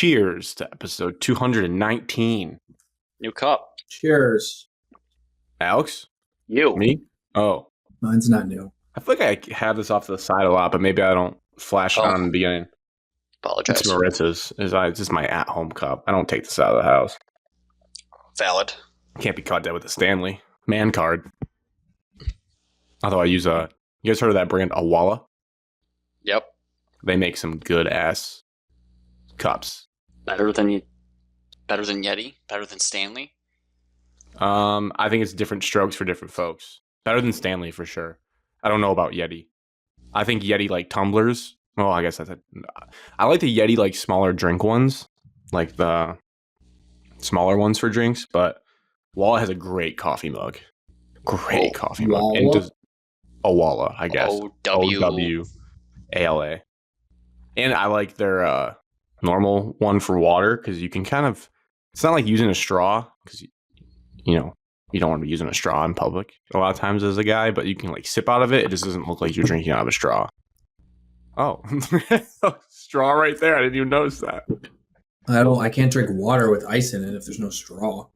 cheers to episode 219. New cup. Cheers. Alex? You. Me? Oh. Mine's not new. I feel like I have this off to the side a lot, but maybe I don't flash it on in the beginning. Apologize. It's Marissa's. It's just my at-home cup. I don't take this out of the house. Valid. Can't be caught dead with a Stanley. Man card. Although I use you guys heard of that brand, Awala? Yep. They make some good-ass cups. Better than Yeti? Better than Stanley? I think it's different strokes for different folks. Better than Stanley for sure. I don't know about Yeti. I think Yeti like tumblers. Oh, I guess I like the Yeti like smaller drink ones, like the smaller ones for drinks. But Walla has a great coffee mug. Great coffee mug. And does Awala, I guess. O-W-A-L-A. And I like their normal one for water because you can kind of. It's not like using a straw because you don't want to be using a straw in public a lot of times as a guy, but you can like sip out of it. It just doesn't look like you're drinking out of a straw. Oh, straw right there. I didn't even notice that. I can't drink water with ice in it if there's no straw.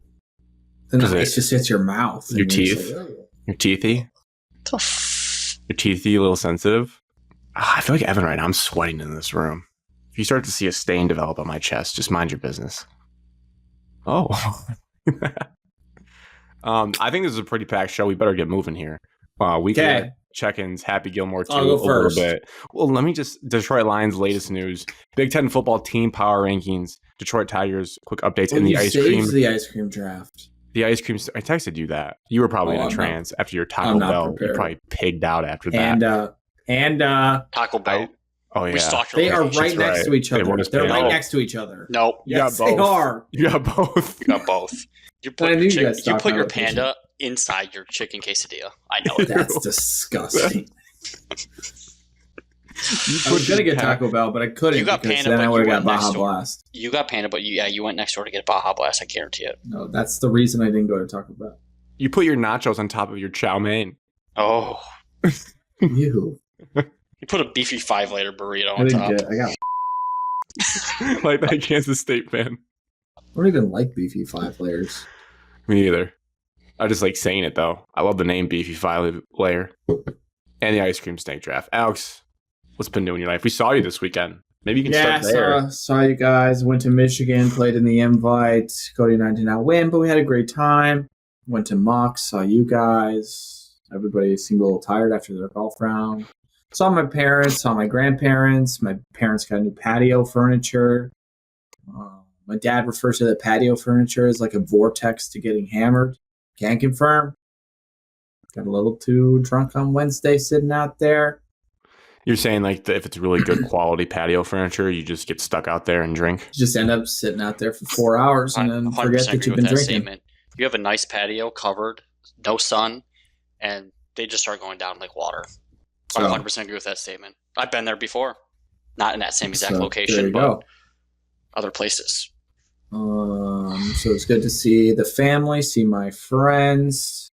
Then the ice just hits your mouth. Your teeth. Like, oh. Your teethy. Your teethy, a little sensitive. I feel like Evan right now. I'm sweating in this room. If you start to see a stain develop on my chest, just mind your business. Oh. I think this is a pretty packed show. We better get moving here. We got check-ins. Happy Gilmore too. I'll go first. A little bit. Well, let me just Detroit Lions latest news. Big Ten football team power rankings. Detroit Tigers quick updates in the ice cream. The ice cream draft. The ice cream. I texted you that. You were probably in a trance after your Taco Bell. You probably pigged out after that. And Taco Bell. Oh yeah, they are right next to each other. They're right next to each other. Nope. Yes, they are. You got both. You got both. You put your panda inside your chicken quesadilla. I know it. That's disgusting. I was going to get Taco Bell, but I couldn't. You got panda, then I would have got Baja Blast. You got panda, but you went next door to get Baja Blast. I guarantee it. No, that's the reason I didn't go to Taco Bell. You put your nachos on top of your chow mein. Oh. Ew. You put a beefy 5-layer burrito on top. I got like that Kansas State fan. I don't even like beefy 5 layers. Me either. I just like saying it though. I love the name beefy 5-layer and the ice cream steak draft. Alex, what's been doing in your life? We saw you this weekend. Maybe you can start there. Saw you guys. Went to Michigan, played in the Invite. Cody and I did not win, but we had a great time. Went to Mox, saw you guys. Everybody seemed a little tired after their golf round. Saw my parents, saw my grandparents. My parents got new patio furniture. My dad refers to the patio furniture as like a vortex to getting hammered. Can't confirm. Got a little too drunk on Wednesday sitting out there. You're saying like if it's really good quality patio furniture, you just get stuck out there and drink? You just end up sitting out there for 4 hours and then forget that you've been drinking. Statement. You have a nice patio covered, no sun, and they just start going down like water. So I 100% agree with that statement. I've been there before. Not in that same exact location, but other places. So it's good to see the family, see my friends,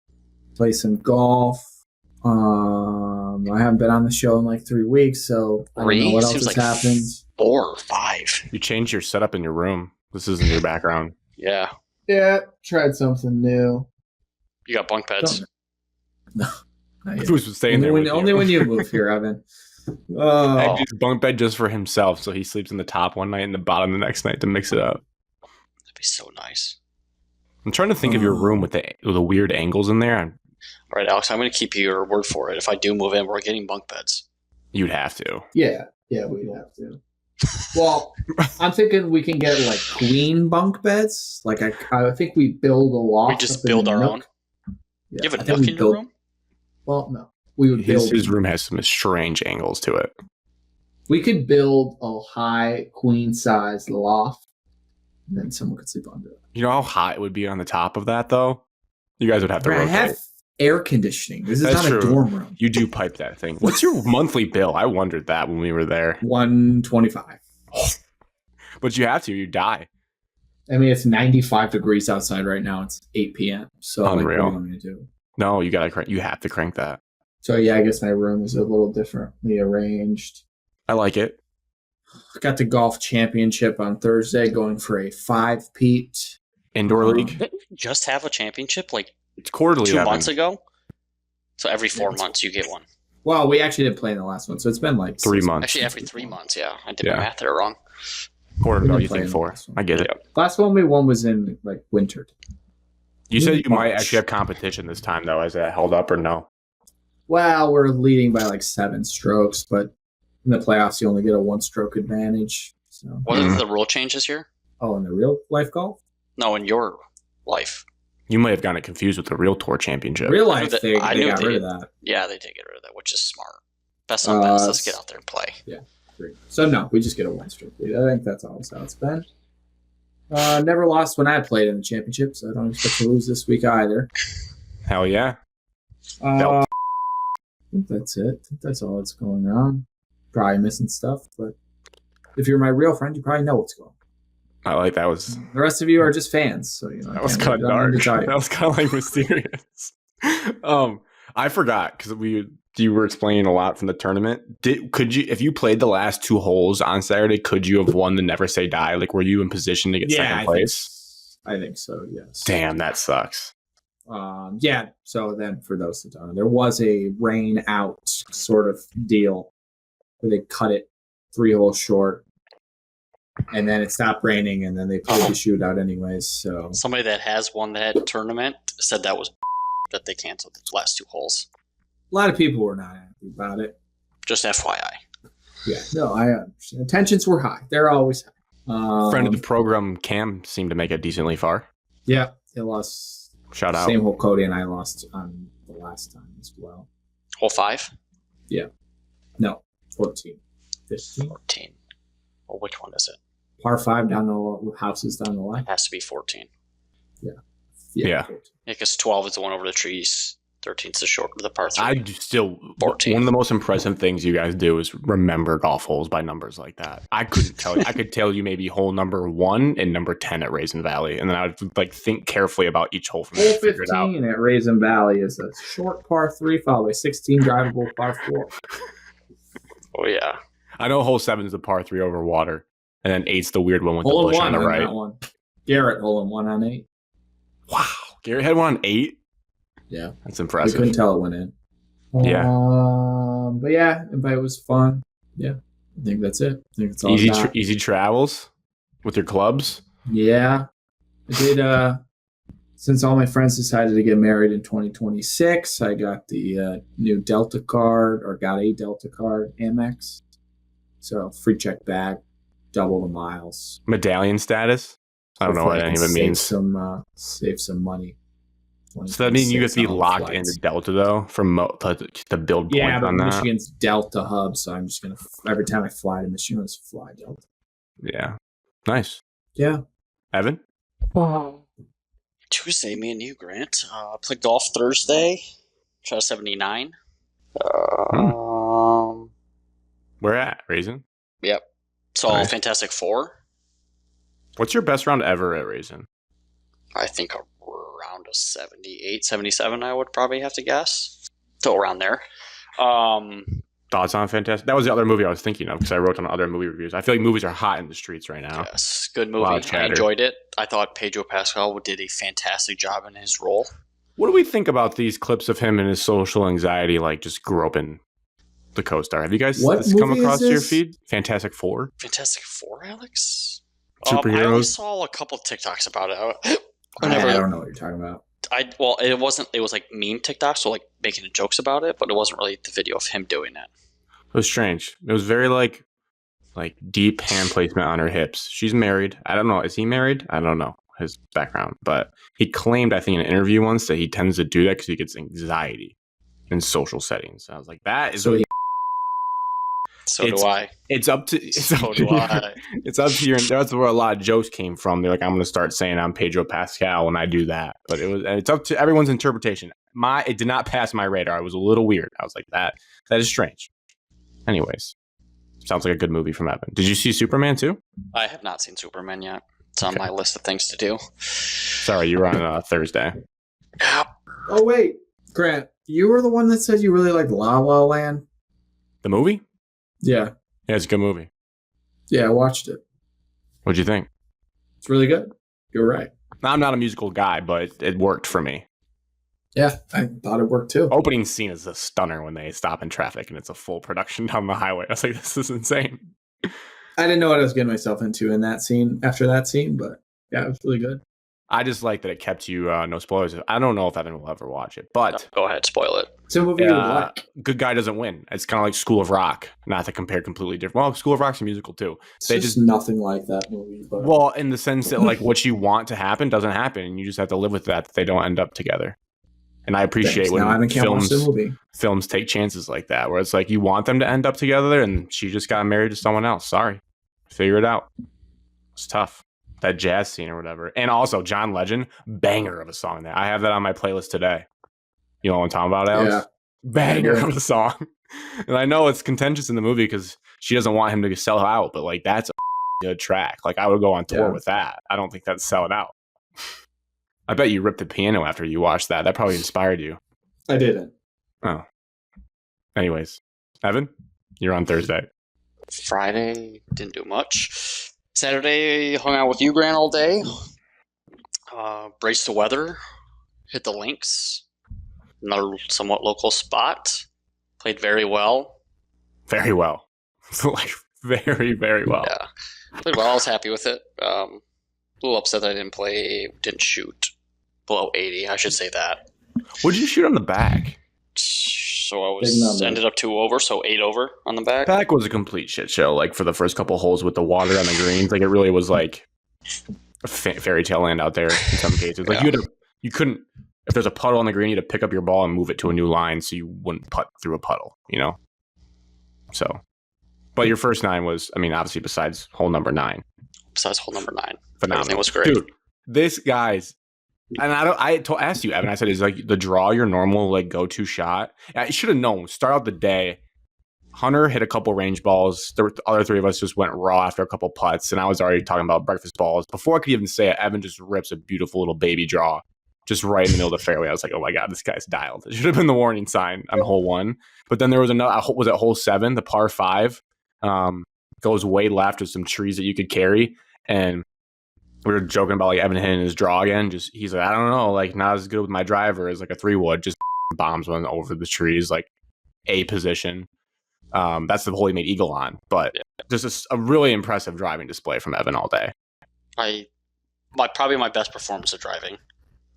play some golf. I haven't been on the show in like 3 weeks, so I don't know what else has happened. 4 or 5. You changed your setup in your room. This isn't your background. Yeah. Yeah, tried something new. You got bunk beds? No. Who's staying there? Only when you move here, Evan. His bunk bed just for himself, so he sleeps in the top one night and the bottom the next night to mix it up. That'd be so nice. I'm trying to think of your room with the weird angles in there. All right, Alex, I'm going to keep your word for it. If I do move in, we're getting bunk beds. You'd have to. Yeah, we'd have to. Well, I'm thinking we can get like queen bunk beds. Like I think we build a loft. We just build our own. Yeah, you have a nook in your room? Well, no. We would build. His room has some strange angles to it. We could build a high queen size loft, and then someone could sleep under it. You know how hot it would be on the top of that, though? You guys would have to rotate. I have air conditioning. This is not a dorm room. You do pipe that thing. What's your monthly bill? I wondered that when we were there. $125. But you have to. You die. I mean, it's 95 degrees outside right now. It's 8 p.m. So unreal. Like, what am I going to do? No, you gotta crank. You have to crank that. So yeah, I guess my room is a little differently arranged. I like it. Got the golf championship on Thursday, going for a 5-peat. Indoor league? Didn't we just have a championship like It's quarterly. 2 months ago? So every 4 months you get one. Well, we actually didn't play in the last one, so it's been like 3 months. Actually, every 3 months, yeah. I did my math there wrong. Quarterly, We oh, didn't you play think in the 4. last one. I get it. Last one we won was in like winter. You said you might March. actually have competition this time, though. Is that held up or no? Well, we're leading by like 7 strokes, but in the playoffs you only get a 1-stroke advantage. So, What are the rule changes here? oh, in the real life golf, No, in your life. You might have gotten it confused with the Real Tour Championship. real life that- they I got knew rid of they- that. Yeah, they did get rid of that, which is smart. Best on best. Let's get out there and play. So no, we just get a 1-stroke lead. I think that's always how it's been. Never lost when I played in the championship, so I don't expect to lose this week either. Hell yeah. I think that's it. I think that's all that's going on. Probably missing stuff, but if you're my real friend, you probably know what's going on. I like that was The rest of you are just fans, so you know. that was kind of dark. That was kind of like mysterious. I forgot because you were explaining a lot from the tournament. Could you, if you played the last 2 holes on Saturday, could you have won the Never Say Die? Like, were you in position to get second place? I think so. Yes. Damn, that sucks. Yeah. So then, for those that don't know, there was a rain out sort of deal where they cut it 3 holes short, and then it stopped raining, and then they played the shootout anyways. So Somebody that has won that tournament said that was that they canceled the last 2 holes. a lot of people were not happy about it. Just FYI. Yeah. No, I understand. Tensions were high. They're always high. Friend of the program, Cam, seemed to make it decently far. Yeah, they lost. Shout out. Same hole Cody and I lost on the last time as well. Hole 5? No, 14. 15. 14. Well, which one is it? Par 5 down the houses down the line. It has to be 14. Yeah. 14. Yeah, because 12 is the one over the trees. 13 is the short of the par 3. I do still 14. One of the most impressive things you guys do is remember golf holes by numbers like that. I couldn't tell you. I could tell you maybe hole number 1 and number 10 at Raisin Valley, and then I would like think carefully about each hole from there Hole to figure it out. 15 at Raisin Valley is a short par 3 followed by 16 drivable par 4. Oh, yeah. I know hole 7 is the par 3 over water, and then 8's the weird one with Hole the bush in on 1 the on right. that one. Garrett hole in 1 on 8. Wow, Gary had one on 8. Yeah. That's We impressive. couldn't tell it went in. Yeah. But yeah, it was fun. Yeah. I think that's it. I think it's all Easy, I got. easy travels with your clubs. Yeah. I did since all my friends decided to get married in 2026, I got the new Delta card, or got a Delta card, Amex. So free check bag, double the miles. Medallion status. I don't know what any of it means. Save some money. So that means you have to be 2026 on locked flights. into Delta though from to build Yeah, points but on that. Michigan's Delta hub, so I'm just gonna every time I fly to Michigan, I just fly Delta. Yeah, nice. Yeah. Evan, Tuesday, me and you, Grant. Played golf Thursday. Shot a 79. where at Raisin? Yep. So Nice. Fantastic Four. What's your best round ever at Raisin? I think around a 78, 77, I would probably have to guess. So around there. Thoughts on Fantastic? That was the other movie I was thinking of because I wrote on other movie reviews. I feel like movies are hot in the streets right now. Yes, good A lot movie. of I chatter. enjoyed it. I thought Pedro Pascal did a fantastic job in his role. What do we think about these clips of him and his social anxiety, like just groping the co-star? Have you guys What this come movie across is your this? feed? Fantastic Four? Fantastic Four, Alex? Superheroes? I only saw a couple TikToks about it. I don't know what you're talking about. It wasn't. It was like meme TikToks, so like making jokes about it, but it wasn't really the video of him doing it. It was strange. It was very like deep hand placement on her hips. She's married. I don't know. Is he married? I don't know his background, but he claimed, I think, in an interview once that he tends to do that because he gets anxiety in social settings. I was like, that is. So he- So It's- do I. It's up to. So do I. It's up to your. That's where a lot of jokes came from. They're like, I'm going to start saying I'm Pedro Pascal when I do that. But it's up to everyone's interpretation. It did not pass my radar. It was a little weird. I was like, that is strange. Anyways, sounds like a good movie from Evan. Did you see Superman too? I have not seen Superman yet. It's on my list of things to do. Sorry, you were on Thursday. Oh wait, Grant, you were the one that said you really like La La Land. The movie? Yeah. Yeah, it's a good movie. Yeah, I watched it. What'd you think? It's really good. You're right. I'm not a musical guy, but it worked for me. Yeah, I thought it worked too. Opening scene is a stunner when they stop in traffic and it's a full production down the highway. I was like, this is insane. I didn't know what I was getting myself into in that scene, after that scene, but yeah, it was really good. I just like that it kept you, no spoilers. I don't know if Evan will ever watch it, but Go ahead, spoil it. It's a movie you would like. Good Guy Doesn't Win. It's kind of like School of Rock, not to compare completely different. Well, School of Rock's a musical too. It's just nothing like that movie. But well, in the sense that like what you want to happen doesn't happen, and you just have to live with that they don't end up together. And I appreciate when films take chances like that, where it's like you want them to end up together, and she just got married to someone else. Sorry, figure it out. It's tough. That jazz scene or whatever. And also John Legend, banger of a song there. I have that on my playlist today. You know what I'm talking about, Alex? Yeah. Banger of a song. And I know it's contentious in the movie because she doesn't want him to sell her out, but like that's a good track. Like I would go on tour with that. I don't think that's selling out. I bet you ripped the piano after you watched that. That probably inspired you. I didn't. Oh. Anyways, Evan, you're on Thursday. Friday, didn't do much. Saturday, hung out with you, Grant, all day. Braced the weather. Hit the links. Another somewhat local spot. Played very well. Very well. Like, very, very well. Yeah. Played well. I was happy with it. A little upset that I didn't shoot below 80. I should say that. What did you shoot on the back? So I ended up 2 over, so 8 over on the back. Back was a complete shit show. Like for the first couple holes with the water on the greens, like it really was like a fairy tale land out there in some cases. Like you couldn't. If there's a puddle on the green, you had to pick up your ball and move it to a new line so you wouldn't putt through a puddle. You know. So, but your first 9 was, I mean, obviously besides hole number 9. Besides hole number 9, phenomenal. Everything was great. Dude, this guy's. And I asked you, Evan. I said, "Is like the draw your normal like go-to shot?" I should have known. Start out the day. Hunter hit a couple range balls. The other 3 of us just went raw after a couple putts, and I was already talking about breakfast balls before I could even say it. Evan just rips a beautiful little baby draw, just right in the middle of the fairway. I was like, "Oh my god, this guy's dialed." It should have been the warning sign on hole 1. But then there was another. Was it hole 7? The par 5 goes way left with some trees that you could carry, and we were joking about like Evan hitting his draw again. Just he's like, I don't know, like not as good with my driver as like a 3-wood. Just bombs one over the trees, like A position. That's the hole he made eagle on. But just a really impressive driving display from Evan all day. Probably my best performance of driving.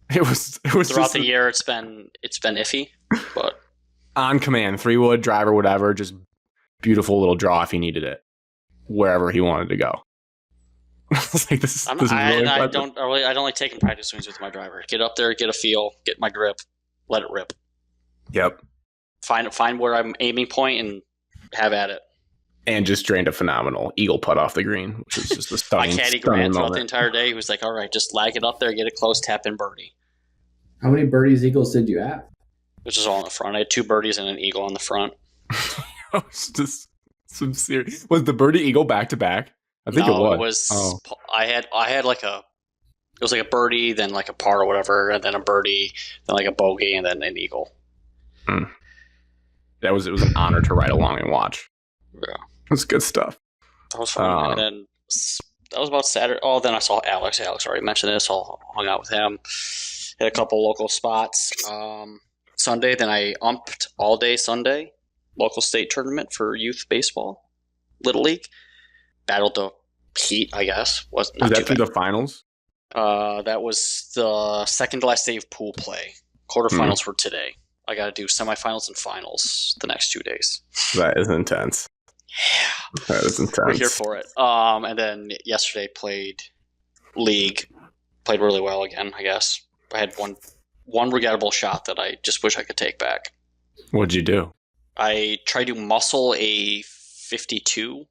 It was throughout the year. It's been iffy, but on command, 3-wood driver, whatever. Just beautiful little draw if he needed it, wherever he wanted to go. Like I don't like taking practice swings with my driver. Get up there, get a feel, get my grip, let it rip. Yep. Find where I'm aiming point and have at it. And just drained a phenomenal eagle putt off the green, which is just a stunning. My caddy Grant throughout the entire day, he was like, "All right, just lag it up there, get it close, tap in birdie." How many birdies, eagles did you have? Which is all in the front. I had 2 birdies and an eagle on the front. It's just some serious. Was the birdie eagle back to back? I think it was. I had like it was like a birdie, then like a par or whatever, and then a birdie, then like a bogey, and then an eagle. It was an honor to ride along and watch. Yeah, it was good stuff. That was fun. And then that was about Saturday. Oh, then I saw Alex. Alex already mentioned this. So I hung out with him. Hit a couple local spots. Sunday, then I umped all day Sunday. Local state tournament for youth baseball, Little League. Battled the heat, I guess. Was that through the finals? That was the second to last day of pool play. Quarterfinals were today. I got to do semifinals and finals the next 2 days. That is intense. Yeah, that is intense. We're here for it. And then yesterday played league. Played really well again. I guess I had one regrettable shot that I just wish I could take back. What'd you do? I tried to muscle a 52.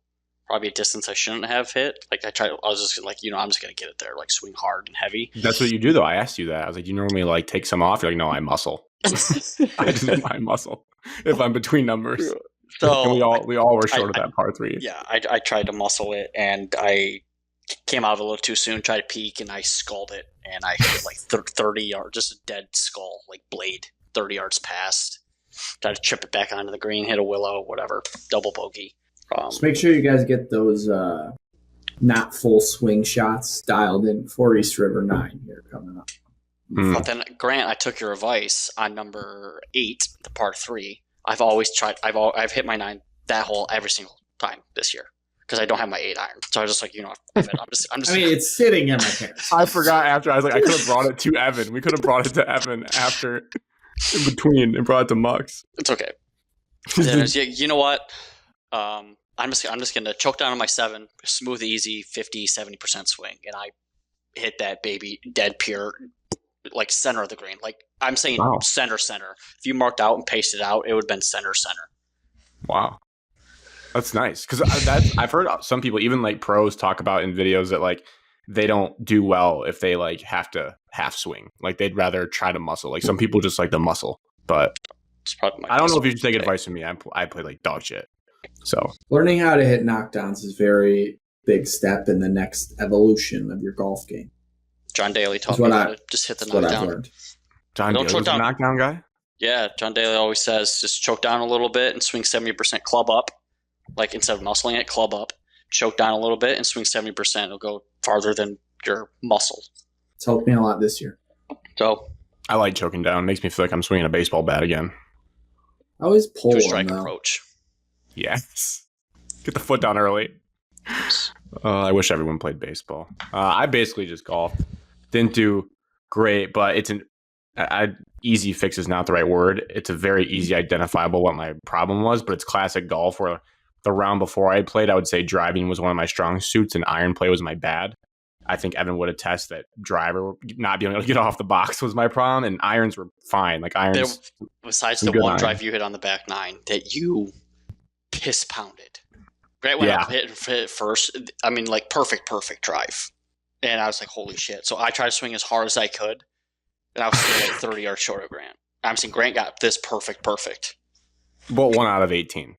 Probably a distance I shouldn't have hit. Like I was just like, I'm just gonna get it there, like swing hard and heavy. That's what you do, though. I asked you that. I was like, you normally like take some off. You're like, no, I muscle. I muscle if I'm between numbers. So and we all were short of that par 3. Yeah, I tried to muscle it, and I came out of it a little too soon. Tried to peek, and I sculled it, and I hit like 30 yards, just a dead skull, like blade, 30 yards past. Tried to chip it back onto the green, hit a willow, whatever, double bogey. Just make sure you guys get those not full swing shots dialed in for East River 9 here coming up. But then, Grant, I took your advice on number 8, the par 3. I've hit my 9 that hole every single time this year because I don't have my 8 iron. So I was just like, I'm just. I mean, it's sitting in my parents. I forgot after. I was like, I could have brought it to Evan. We could have brought it to Evan after, in between, and brought it to Mux. It's okay. You know what? I'm just gonna choke down on my 7, smooth, easy, 50, 70% swing, and I hit that baby dead pure, like center of the green. Like I'm saying, center. If you marked out and pasted out, it would have been center. Wow, that's nice because I've heard some people, even like pros, talk about in videos that like they don't do well if they like have to half swing. Like they'd rather try to muscle. Like some people just like the muscle, but I don't know if you should take advice from me. I play like dog shit. So learning how to hit knockdowns is a very big step in the next evolution of your golf game. John Daly taught me how to just hit the knockdown. John Daly's a knockdown guy? Yeah, John Daly always says just choke down a little bit and swing 70% club up. Like instead of muscling it, club up. Choke down a little bit and swing 70%. It'll go farther than your muscle. It's helped me a lot this year. So I like choking down. It makes me feel like I'm swinging a baseball bat again. I always pull strike approach. Yes. Get the foot down early. I wish everyone played baseball. I basically just golfed. Didn't do great, but it's easy fix is not the right word. It's a very easy identifiable what my problem was, but it's classic golf where the round before I played, I would say driving was one of my strong suits and iron play was my bad. I think Evan would attest that driver not being able to get off the box was my problem, and irons were fine. Like irons, besides the one drive you hit on the back 9 that you piss pounded. Grant went up hit first. I mean, like perfect drive, and I was like, holy shit! So I tried to swing as hard as I could, and I was still like 30 yards short of Grant. I'm saying Grant got this perfect. Well, 1 out of 18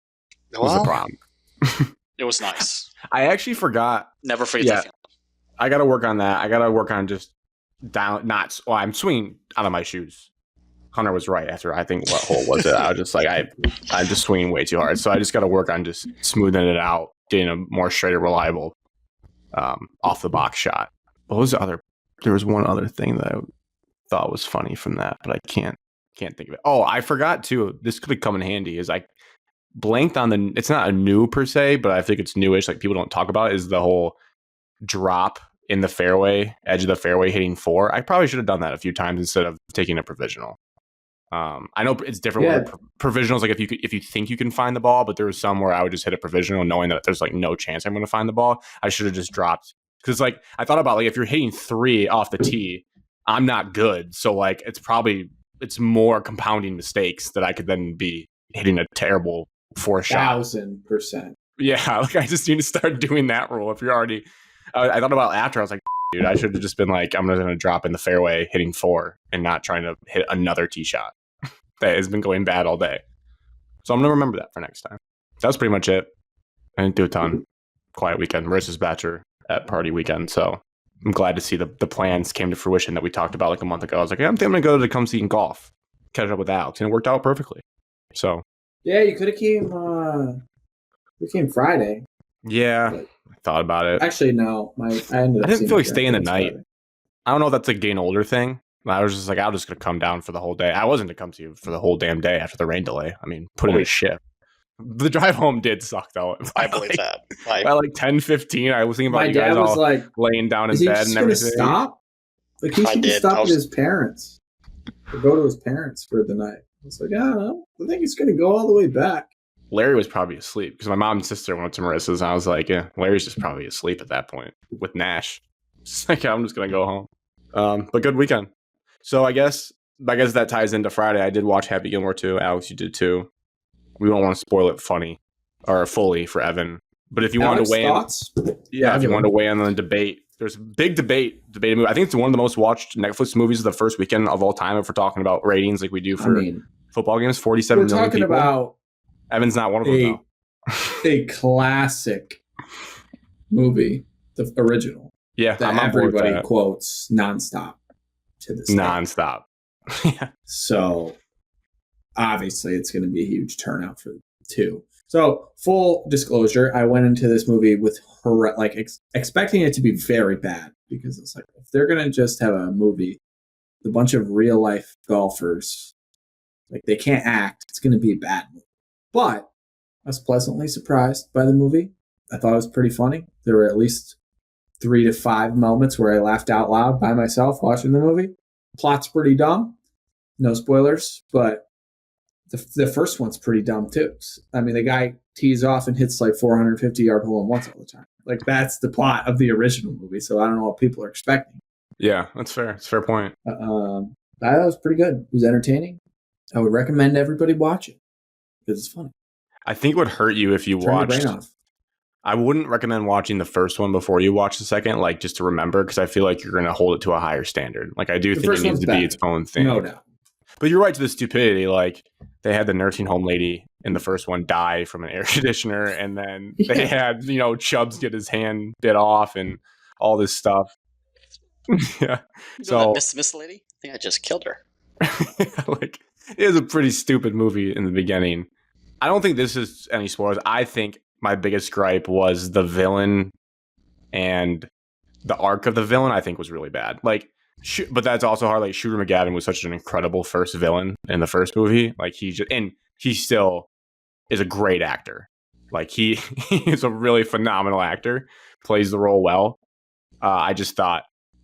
was the problem. It was nice. I actually forgot. Never forget that feeling. I got to work on that. I got to work on just down. I'm swinging out of my shoes. Hunter was right after I think what hole was it? I was just like I'm just swinging way too hard. So I just got to work on just smoothing it out, getting a more straight, reliable off the box shot. What was there was one other thing that I thought was funny from that, but I can't think of it. Oh, I forgot too. This could come in handy. Is I blanked on it's not a new per se, but I think it's newish. Like people don't talk about it, is the whole drop in the fairway, edge of the fairway, hitting 4. I probably should have done that a few times instead of taking a provisional. I know it's different. Yeah. Provisionals, like if you think you can find the ball, but there was some where I would just hit a provisional knowing that there's like no chance I'm going to find the ball. I should have just dropped because like I thought about like if you're hitting 3 off the tee, I'm not good. So like it's more compounding mistakes that I could then be hitting a terrible 4 shot. 1,000%. Yeah, like I just need to start doing that rule. If you're already, I thought about after I was like, dude, I should have just been like, I'm going to drop in the fairway hitting 4 and not trying to hit another tee shot. That has been going bad all day. So I'm going to remember that for next time. That was pretty much it. I didn't do a ton. Quiet weekend versus Bachelor at party weekend. So I'm glad to see the plans came to fruition that we talked about like a month ago. I was like, I'm going to go to come see golf, catch up with Alex. And it worked out perfectly. So. Yeah, you could have came Friday. Yeah, I thought about it. Actually, no. I didn't feel like staying the night. Friday. I don't know if that's a getting older thing. I was just like, I'm just going to come down for the whole day. I wasn't to come to you for the whole damn day after the rain delay. I mean, put in a shift. The drive home did suck, though. I believe that. By like 10:15, I was thinking about you guys all like, laying down in bed and everything. Stop? Like, he should stop at his parents. Or go to his parents for the night. I was like, I don't know. I think he's going to go all the way back. Larry was probably asleep because my mom and sister went to Marissa's, and I was like, yeah, Larry's just probably asleep at that point with Nash. Just like, I'm just going to go home. But good weekend. So I guess that ties into Friday. I did watch Happy Gilmore too. Alex, you did too. We don't want to spoil it fully for Evan. But if you wanted to weigh in, if you wanted to weigh in on the debate, there's a big debate movie. I think it's one of the most watched Netflix movies of the first weekend of all time. If we're talking about ratings like we do for football games, 47 million people. We're talking about Evan's not one of them. A classic movie, the original. Yeah, that everybody quotes nonstop. To this nonstop. So obviously it's going to be a huge turnout for 2. So, full disclosure, I went into this movie with expecting it to be very bad because it's like if they're gonna just have a movie, with a bunch of real life golfers, like they can't act, it's gonna be a bad movie. But I was pleasantly surprised by the movie. I thought it was pretty funny. There were at least 3 to 5 moments where I laughed out loud by myself watching the movie. Plot's pretty dumb. No spoilers, but the first one's pretty dumb too. I mean, the guy tees off and hits like 450-yard hole-in-ones all the time. Like that's the plot of the original movie. So I don't know what people are expecting. Yeah, that's fair. It's a fair point. I thought it was pretty good. It was entertaining. I would recommend everybody watch it because it's funny. I think it would hurt you if you Turn watched. your brain off. I wouldn't recommend watching the first one before you watch the second, like just to remember, because I feel like you're going to hold it to a higher standard. Like I do think it needs to be its own thing. No doubt. But you're right to the stupidity. Like they had the nursing home lady in the first one die from an air conditioner, and then they had Chubbs get his hand bit off and all this stuff. Yeah. So that Miss lady, I think I just killed her. Like it was a pretty stupid movie in the beginning. I don't think this is any spoilers. I think my biggest gripe was the villain and the arc of the villain. I think was really bad. Like. But that's also hard. Like Shooter McGavin was such an incredible first villain in the first movie. Like he still is a great actor. Like he is a really phenomenal actor. Plays the role well. I just thought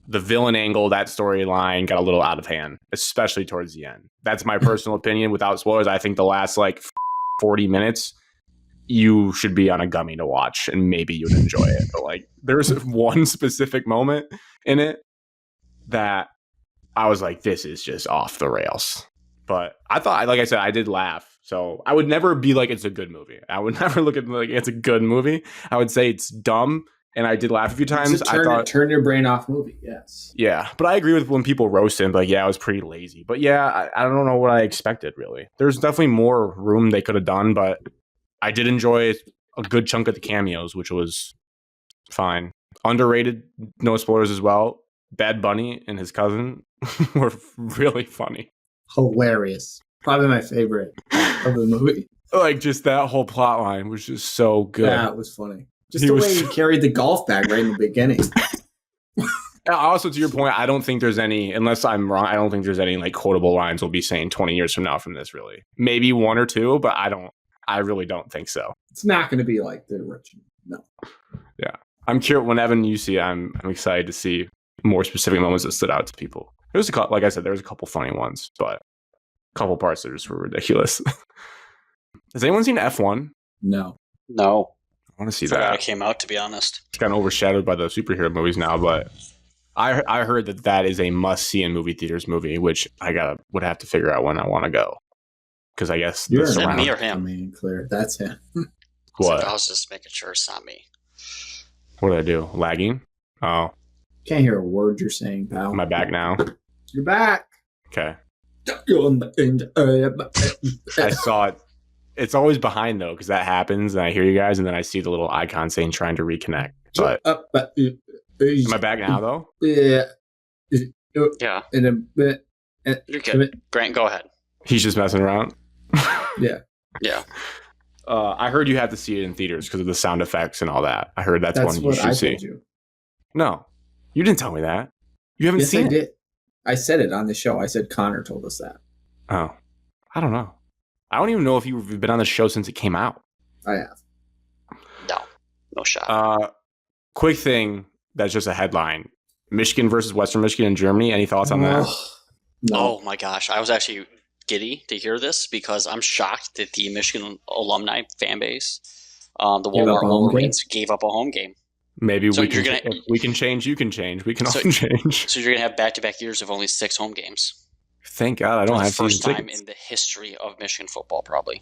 the villain angle, that storyline got a little out of hand, especially towards the end. That's my personal opinion. Without spoilers, I think the last 40 minutes, you should be on a gummy to watch, and maybe you'd enjoy it. But like, there's one specific moment in it that I was like, this is just off the rails. But I thought, like I said, I did laugh. So I would never be like, it's a good movie. I would never look at it like it's a good movie. I would say it's dumb. And I did laugh a few times. I thought turn your brain off movie. Yes. Yeah. But I agree with when people roast him. Like, yeah, I was pretty lazy. But yeah, I don't know what I expected really. There's definitely more room they could have done. But I did enjoy a good chunk of the cameos, which was fine. Underrated, no spoilers as well. Bad Bunny and his cousin were really funny. Hilarious. Probably my favorite of the movie. Like, just that whole plot line was just so good. That was funny. Just the way he carried the golf bag right in the beginning. Also, to your point, I don't think there's any, unless I'm wrong, I don't think there's any quotable lines we'll be saying 20 years from now from this, really. Maybe one or two, but I really don't think so. It's not going to be like the original. No. Yeah. I'm curious, when Evan, you see, I'm excited to see more specific moments that stood out to people. There was a couple, like I said, there was a couple funny ones, but a couple parts that just were ridiculous. Has anyone seen F1? No. I want to see that. It came out, to be honest. It's kind of overshadowed by the superhero movies now, but I heard that is a must-see in movie theaters movie, which I would have to figure out when I want to go. Because I guess... Is that me or him? I mean, clear. That's him. What? I was just making sure it's not me. What did I do? Lagging? Oh. Can't hear a word you're saying, pal. Am I back now? You're back. Okay. I saw it. It's always behind, though, because that happens, and I hear you guys, and then I see the little icon saying trying to reconnect. But am I back now, though? Yeah. Yeah. You're good. Grant, go ahead. He's just messing around? Yeah. Yeah. I heard you have to see it in theaters because of the sound effects and all that. I heard that's one you should see. You. No. You didn't tell me that. You haven't seen it? Did. I said it on the show. I said Connor told us that. Oh. I don't know. I don't even know if you've been on the show since it came out. I have. No shot. Quick thing that's just a headline. Michigan versus Western Michigan in Germany. Any thoughts on that? No. Oh my gosh. I was actually giddy to hear this because I'm shocked that the Michigan alumni fan base, the Walmart Wolverines, gave up a home game. Maybe if we can change, you can change. We can all change. So you're going to have back-to-back years of only 6 home games. Thank God I don't have first time in the history of Michigan football, probably.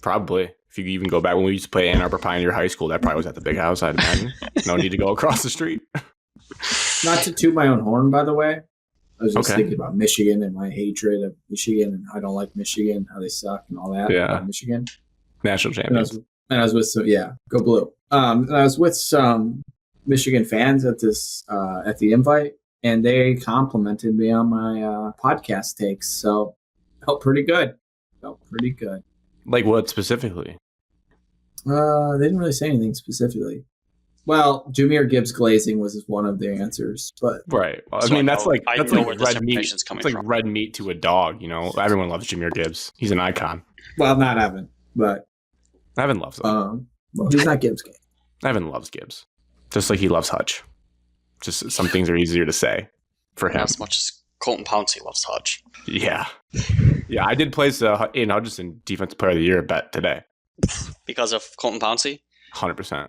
Probably. If you even go back when we used to play Ann Arbor Pioneer High School, that probably was at the big house, I'd imagine. No need to go across the street. Not to toot my own horn, by the way. I was just thinking about Michigan and my hatred of Michigan, and I don't like Michigan, how they suck and all that. Yeah. Michigan. National champions. And I was with some, go blue. And I was with some Michigan fans at the invite, and they complimented me on my podcast takes. So felt pretty good. Like what specifically? They didn't really say anything specifically. Well, Jameer Gibbs glazing was one of the answers, but right. Well, So I mean, that's where red this meat. information's coming It's like from. red meat to a dog. Everyone loves Jameer Gibbs. He's an icon. well, not Evan, but Evan loves him. well, he's not Gibbs game. Evan loves Gibbs, just like he loves Hutch. Just some things are easier to say for him. Not as much as Colton Pouncey loves Hutch. Yeah. I did place Aiden Hutchinson Defensive Player of the Year bet today. Because of Colton Pouncey? 100%.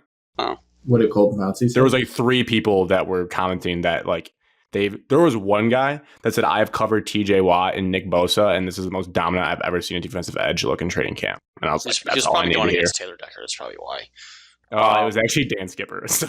What did Colton Pouncey say? There was like 3 people that were commenting that like there was one guy that said, I've covered TJ Watt and Nick Bosa, and this is the most dominant I've ever seen a defensive edge look in training camp. And I was like, that's all I need to probably hear. going against Taylor Decker. That's probably why. It was actually Dan Skipper. So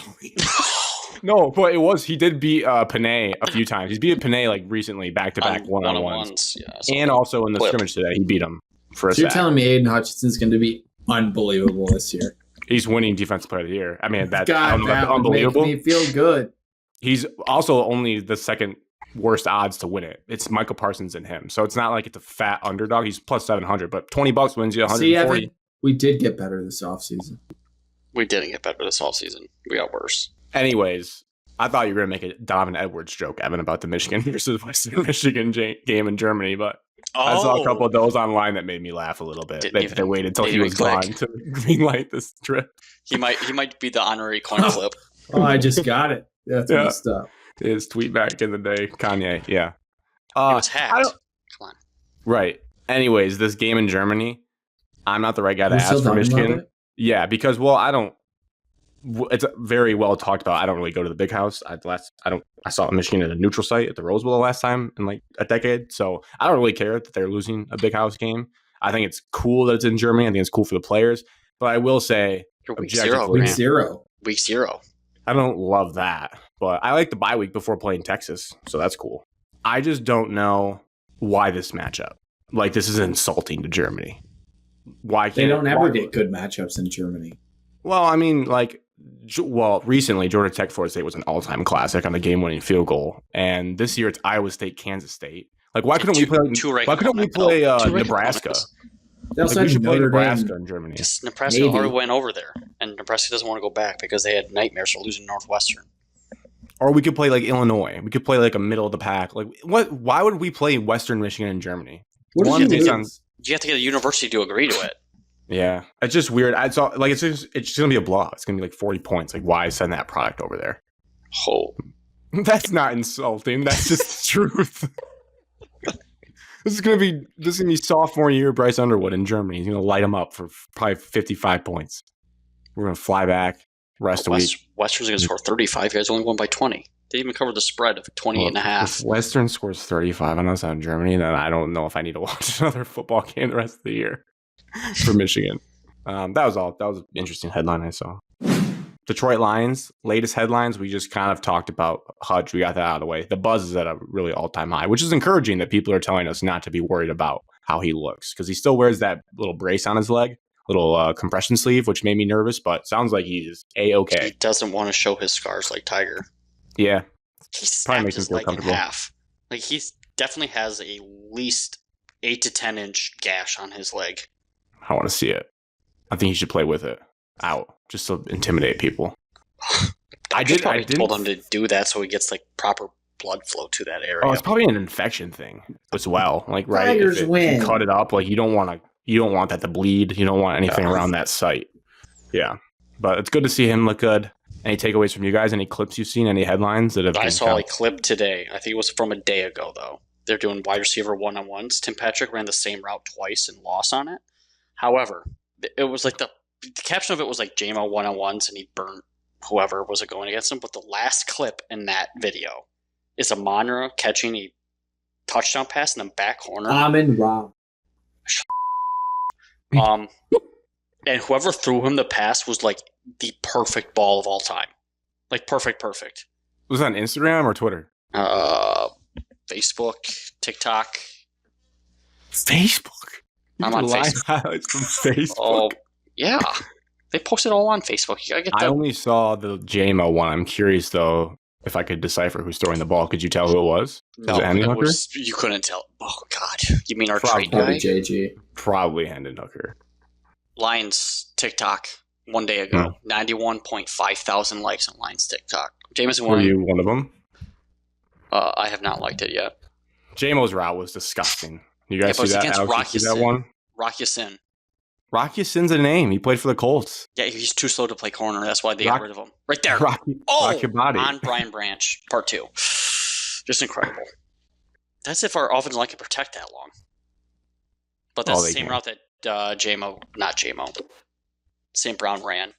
no, but it was. He did beat Panay a few times. He's beat Panay like recently, back-to-back one-on-ones. Yeah, and also in the scrimmage today, he beat him for a So you're sack. telling me Aiden Hutchinson's going to be unbelievable this year? He's winning Defensive Player of the Year. I mean, that's God, that would unbelievable. make me feel good. He's also only the second worst odds to win it. It's Michael Parsons and him. So it's not like it's a fat underdog. He's plus 700, but $20 wins you 140. See, Evan, we did get better this offseason. We didn't get better this offseason. We got worse. Anyways, I thought you were going to make a Donovan Edwards joke, Evan, about the Michigan versus Western Michigan game in Germany, but I saw a couple of those online that made me laugh a little bit. They waited until he was gone to greenlight this trip. He might be the honorary coin flip. Oh, I just got it. That's messed up. His tweet back in the day, Kanye. Yeah. It was hacked. Come on. Right. Anyways, this game in Germany, I'm not the right guy to ask for Michigan. Yeah, because it's very well talked about. I don't really go to the big house. I saw Michigan at a neutral site at the Rose Bowl the last time in like a decade. So I don't really care that they're losing a big house game. I think it's cool that it's in Germany. I think it's cool for the players. But I will say, Week zero. I don't love that. But I like the bye week before playing Texas. So that's cool. I just don't know why this matchup. Like, this is insulting to Germany. Why can't they don't ever get good matchups in Germany? Well, I mean, recently Georgia Tech Florida State was an all-time classic on the game-winning field goal, and this year it's Iowa State Kansas State. Like, why couldn't we play? Why couldn't we play Nebraska? They also we should play Nebraska in Germany. Because Nebraska already went over there, and Nebraska doesn't want to go back because they had nightmares for losing Northwestern. Or we could play like Illinois. We could play like a middle of the pack. Like, what? Why would we play Western Michigan in Germany? You have to get a university to agree to it. Yeah, it's just weird. It's just gonna be a blowout. It's gonna be like 40 points. Like, why send that product over there? Oh, that's not insulting. That's just the truth. This is gonna be sophomore year Bryce Underwood in Germany. He's gonna light him up for probably 55 points. We're gonna fly back rest of the week. Western's gonna score 35. You guys only won by 20. They even covered the spread of 28 and a half. If Western scores 35 on us out in Germany, then I don't know if I need to watch another football game the rest of the year for Michigan. That was all. That was an interesting headline I saw. Detroit Lions, latest headlines. We just kind of talked about Hutch. We got that out of the way. The buzz is at a really all-time high, which is encouraging that people are telling us not to be worried about how he looks because he still wears that little brace on his leg, little compression sleeve, which made me nervous, but sounds like he's A-okay. He doesn't want to show his scars like Tiger. Yeah. He snapped his leg in half. Like, he definitely has a least 8 to 10 inch gash on his leg. I want to see it. I think he should play with it out just to intimidate people. I told him to do that so he gets like proper blood flow to that area. Oh, it's probably an infection thing as well. Like, right, Tigers win. You cut it up, like you don't want that to bleed. You don't want anything around that site. Yeah, but it's good to see him look good. Any takeaways from you guys? Any clips you've seen? Any headlines that have? I saw a clip today. I think it was from a day ago though. They're doing wide receiver one-on-ones. Tim Patrick ran the same route twice and lost on it. However, it was like the caption of it was like JMO one-on-ones and he burnt whoever was going against him. But the last clip in that video is Amon-Ra catching a touchdown pass in the back corner. Amon-Ra. And whoever threw him the pass was like the perfect ball of all time. Like perfect. Was that on Instagram or Twitter? Facebook, TikTok. Facebook? I'm on Facebook. Highlights from Facebook. Oh, yeah. They post it all on Facebook. You gotta get that. I only saw the JMO one. I'm curious, though, if I could decipher who's throwing the ball. Could you tell who it was? No, you couldn't tell. Oh, God. You mean our trade guy? Probably JG. Probably Hendon Hooker. Lions TikTok. one day ago. 91.5 thousand likes on Lions TikTok. Jameson Were won. you one of them? I have not liked it yet. JMO's route was disgusting. You guys see that? Against Alex, you see that one? Rocky Sin. Rocky Sin's a name. He played for the Colts. Yeah, he's too slow to play corner. That's why they got rid of him. Right there. Rock your body. On Brian Branch, part 2. Just incredible. That's if our offensive line can protect that long. But that's the same route that St. Brown ran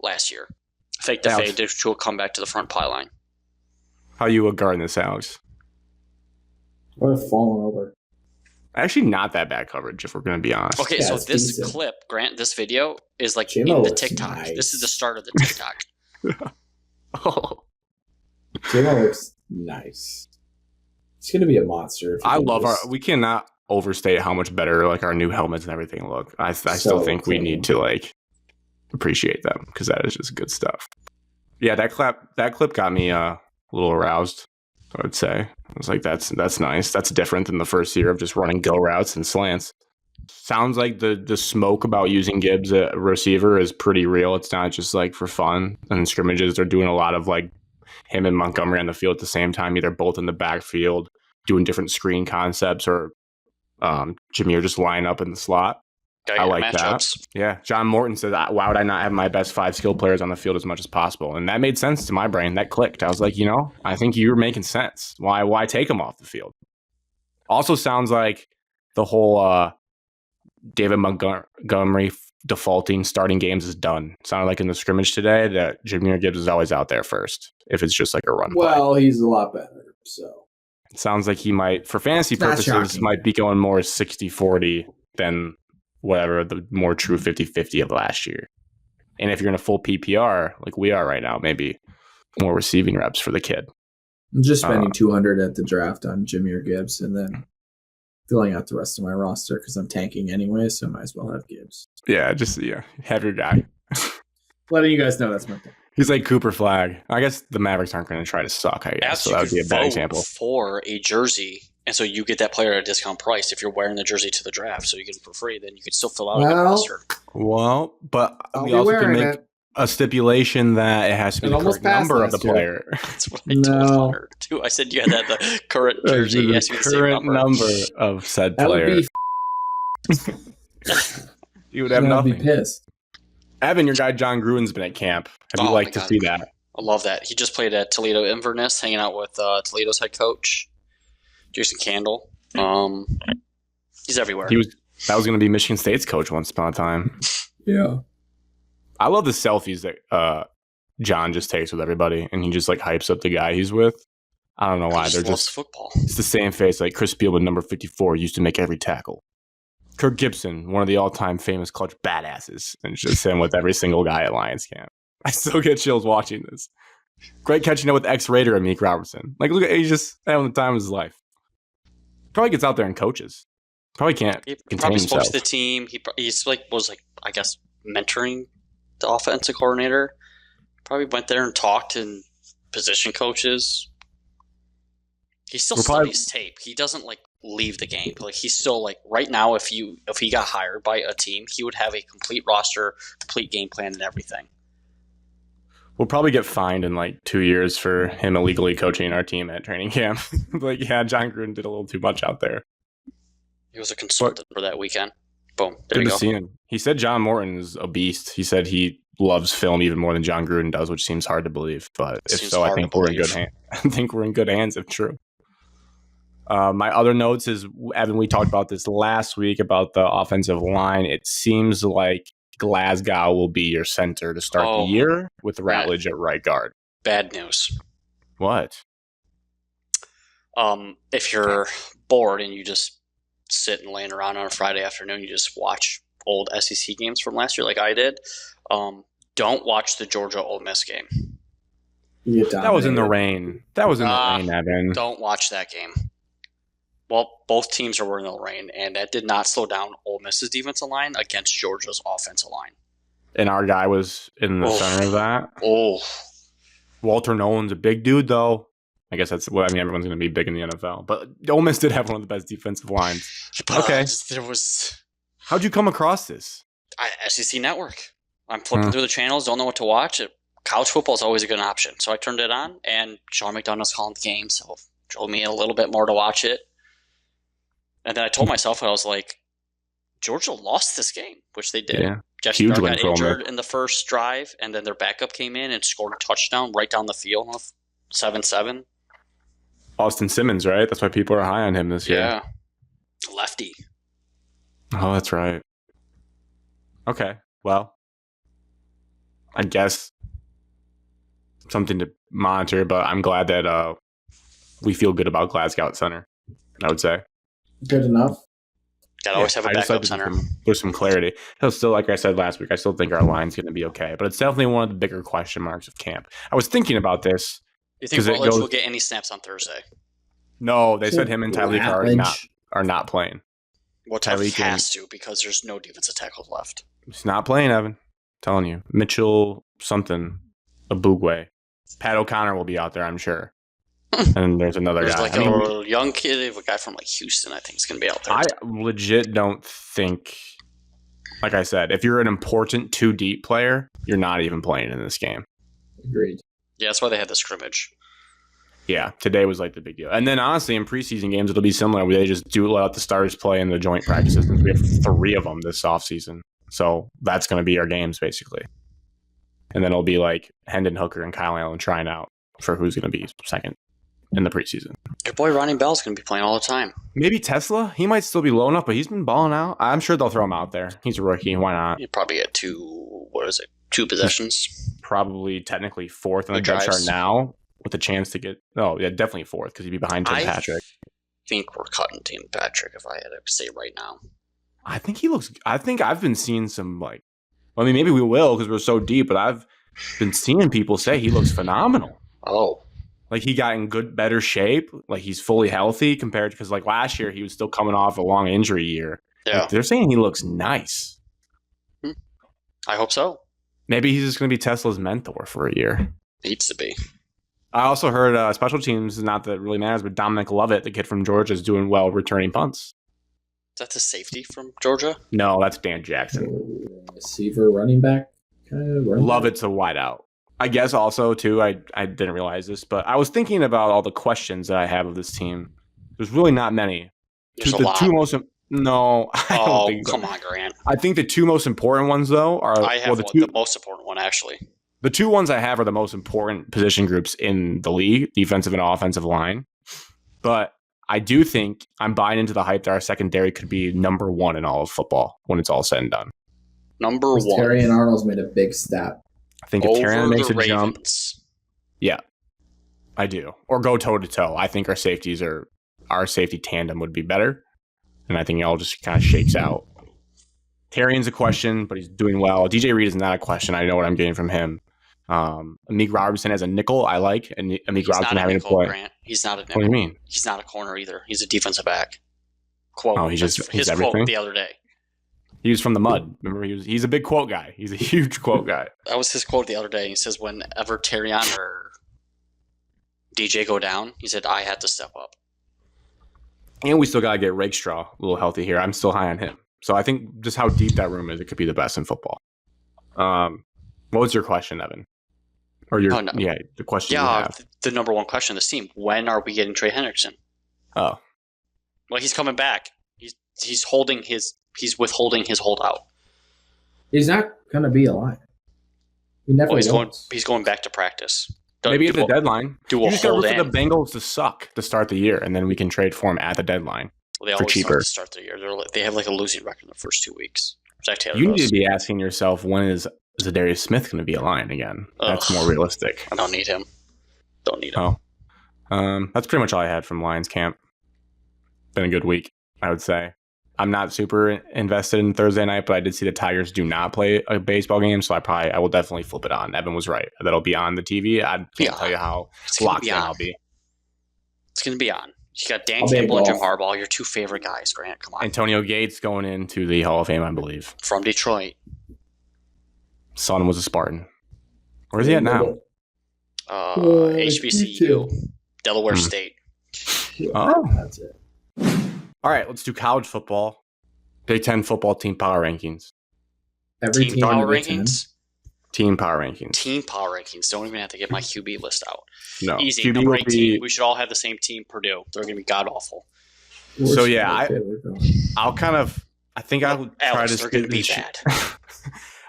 last year. Fake the fade to come back to the front pylon. How you guarding this, Alex? We're falling over. Actually, not that bad coverage, if we're going to be honest. Okay, so this clip, Grant, this video is like in the TikTok. Nice. This is the start of the TikTok. Oh. JMO looks nice. It's going to be a monster. I love we cannot overstate how much better like our new helmets and everything look. I still think we need to like appreciate them because that is just good stuff. Yeah, that clip got me a little aroused, I would say. I was like, that's nice. That's different than the first year of just running go routes and slants. Sounds like the smoke about using Gibbs at receiver is pretty real. It's not just like for fun. And in scrimmages, they're doing a lot of like him and Montgomery on the field at the same time, either both in the backfield, doing different screen concepts, or Jameer just line up in the slot. I like matchups. That. Yeah. John Morton said, why would I not have my best 5 skilled players on the field as much as possible? And that made sense to my brain. That clicked. I was like, I think you were making sense. Why take them off the field? Also sounds like the whole David Montgomery defaulting starting games is done. Sounded like in the scrimmage today that Jameer Gibbs is always out there first if it's just like a run play. He's a lot better. So it sounds like he might, for fantasy purposes, might be going more 60-40 than whatever the more true 50-50 of last year. And if you're in a full PPR like we are right now, maybe more receiving reps for the kid. I'm just spending $200 at the draft on Jameer Gibbs and then filling out the rest of my roster because I'm tanking anyway, so I might as well have Gibbs. Yeah, have your guy. Letting you guys know that's my thing. He's like Cooper Flag. I guess the Mavericks aren't going to try to suck, I guess. So that would be a bad example. For a jersey, and so you get that player at a discount price if you're wearing the jersey to the draft, so you get it for free. Then you can still fill out a good roster. Well, but we also can make a stipulation that it has to be the correct number of the player. That's what I told Hunter too. I said you had that the current jersey. The current number of said player. You would have nothing. Be pissed. Evan, your guy John Gruden's been at camp. Have you liked to see that? I love that. He just played at Toledo Inverness, hanging out with Toledo's head coach, Jason Candle. He's everywhere. That was going to be Michigan State's coach once upon a time. Yeah. I love the selfies that John just takes with everybody, and he just like hypes up the guy he's with. I don't know why. They're just football. It's the same face. Like Chris Spielman, number 54, used to make every tackle. Kirk Gibson, one of the all-time famous clutch badasses, and just him with every single guy at Lions camp. I still get chills watching this. Great catching up with ex-Raider and Meek Robertson. Like, look at he's just having the time of his life. Probably gets out there and coaches. Probably can't contain himself. Spoke to the team. He's was I guess mentoring the offensive coordinator. Probably went there and talked to position coaches. He still studies tape. He doesn't leave the game. Like he's still right now. If he got hired by a team, he would have a complete roster, complete game plan, and everything. We'll probably get fined in 2 years for him illegally coaching our team at training camp. John Gruden did a little too much out there. He was a consultant for that weekend. Boom. Good to see him. He said John Morton is a beast. He said he loves film even more than John Gruden does, which seems hard to believe. But if so, I think we're in good hands. I think we're in good hands if true. My other notes is, Evan, we talked about this last week about the offensive line. It seems like Glasgow will be your center to start the year with Ratledge at right guard. Bad news. What? If you're bored and you just sit and laying around on a Friday afternoon, you just watch old SEC games from last year like I did, don't watch the Georgia Ole Miss game. That was in the rain. Evan. Don't watch that game. Well, both teams were in the rain, and that did not slow down Ole Miss's defensive line against Georgia's offensive line. And our guy was in the center of that. Walter Nolan's a big dude, though. I guess that's what everyone's going to be big in the NFL. But Ole Miss did have one of the best defensive lines. Okay. How'd you come across this? SEC Network. I'm flipping through the channels, don't know what to watch. College football is always a good option. So I turned it on, and Sean McDonough's calling the game, so it drove me a little bit more to watch it. And then I told myself, I was like, Georgia lost this game, which they did. Yeah. Jesse Huge Dart win got for Ole Miss. injured in the first drive, and then their backup came in and scored a touchdown right down the field, 7-7. Austin Simmons, right? That's why people are high on him this year. Yeah. Lefty. Oh, that's right. Okay. Well, I guess something to monitor, but I'm glad that we feel good about Glasgow at center, I would say. Good enough. Gotta always have a backup center. There's some clarity. He'll still, like I said last week, I still think our line's going to be okay, but it's definitely one of the bigger question marks of camp. I was thinking about this. You think Rutledge will get any snaps on Thursday? No, they said him and Tyreek are not playing. Well, Tyreek has to because there's no defensive tackles left. He's not playing, Evan. I'm telling you. Mitchell something, Abugwe. Pat O'Connor will be out there, I'm sure. And there's another guy. Like a young kid, a guy from like Houston, I think is going to be out there. I legit don't think, like I said, if you're an important 2-deep player, you're not even playing in this game. Agreed. Yeah, that's why they had the scrimmage. Yeah, today was like the big deal. And then honestly, in preseason games, it'll be similar where they just let out the starters play in the joint practices. We have 3 of them this offseason. So that's going to be our games, basically. And then it'll be like Hendon Hooker and Kyle Allen trying out for who's going to be second in the preseason. Your boy Ronnie Bell's going to be playing all the time. Maybe Tesla. He might still be low enough, but he's been balling out. I'm sure they'll throw him out there. He's a rookie. Why not? He'll probably get 2 possessions. Probably technically 4th on the depth chart now with a chance to get, definitely 4th because he'd be behind Tim Patrick. I think we're cutting Tim Patrick if I had to say right now. I think I've been seeing some maybe we will because we're so deep, but I've been seeing people say he looks phenomenal. Oh. Like he got in better shape. Like he's fully healthy compared to, because like last year he was still coming off a long injury year. Yeah. Like, they're saying he looks nice. I hope so. Maybe he's just going to be Tesla's mentor for a year. Needs to be. I also heard special teams, not that it really matters, but Dominic Lovett, the kid from Georgia, is doing well returning punts. Is that the safety from Georgia? No, that's Dan Jackson. Receiver, running back. Lovett's a wideout. I guess also, too, I didn't realize this, but I was thinking about all the questions that I have of this team. There's really not many. There's a lot. No, I don't think so. Come on, Grant. I think the 2 most important ones, though, are... I have the most important one, actually. The 2 ones I have are the most important position groups in the league, defensive and offensive line. But I do think I'm buying into the hype that our secondary could be number 1 in all of football when it's all said and done. Number 1. Terry and Arnold's made a big step. I think if Terry makes a jump... Ravens. Yeah, I do. Or go toe-to-toe. I think our safety tandem would be better. And I think it all just kind of shakes out. Terrian's a question, but he's doing well. DJ Reed is not a question. I know what I'm getting from him. Amik Robertson as a nickel, I like. And Amik Robertson having to play. Grant. He's not a nickel. What do you mean? He's not a corner either. He's a defensive back. Quote. Oh, he's his everything? quote the other day. He was from the mud. Remember, he's a big quote guy. He's a huge quote guy. That was his quote the other day. He says, whenever Terrion or DJ go down, he said, I had to step up. And we still got to get Rakestraw a little healthy here. I'm still high on him. So I think just how deep that room is, it could be the best in football. What was your question, Evan? Or the question you have. The number 1 question of this team. When are we getting Trey Hendrickson? Oh. Well, he's coming back. He's withholding his holdout. He's not going to be alive. He never he's going back to practice. Maybe at the deadline. You just got to root for the Bengals to suck to start the year, and then we can trade for him at the deadline. Well, they always suck to start the year. They have like a losing record in the first 2 weeks. Zach Taylor you need to be asking yourself, when is Zadarius Smith going to be a Lion again? That's more realistic. I don't need him. That's pretty much all I had from Lions camp. Been a good week, I would say. I'm not super invested in Thursday night, but I did see the Tigers do not play a baseball game, so I will definitely flip it on. Evan was right. That'll be on the TV. I can't tell you how locked in I'll be. It's going to be on. You got Dan Campbell and Jim Harbaugh, your 2 favorite guys, Grant. Come on. Antonio Gates going into the Hall of Fame, I believe. From Detroit. Son was a Spartan. Where's he at now? HBCU. Delaware State. Oh. That's it. All right, let's do college football. Big Ten football team power rankings. Every team team power rankings? Team power rankings. Team power rankings. Don't even have to get my QB list out. No. Easy. QB Number will 18. be... We should all have the same team, Purdue. They're going to be god-awful. So, yeah, I'll kind of... I think I'll try Alex, to... they're going to be bad.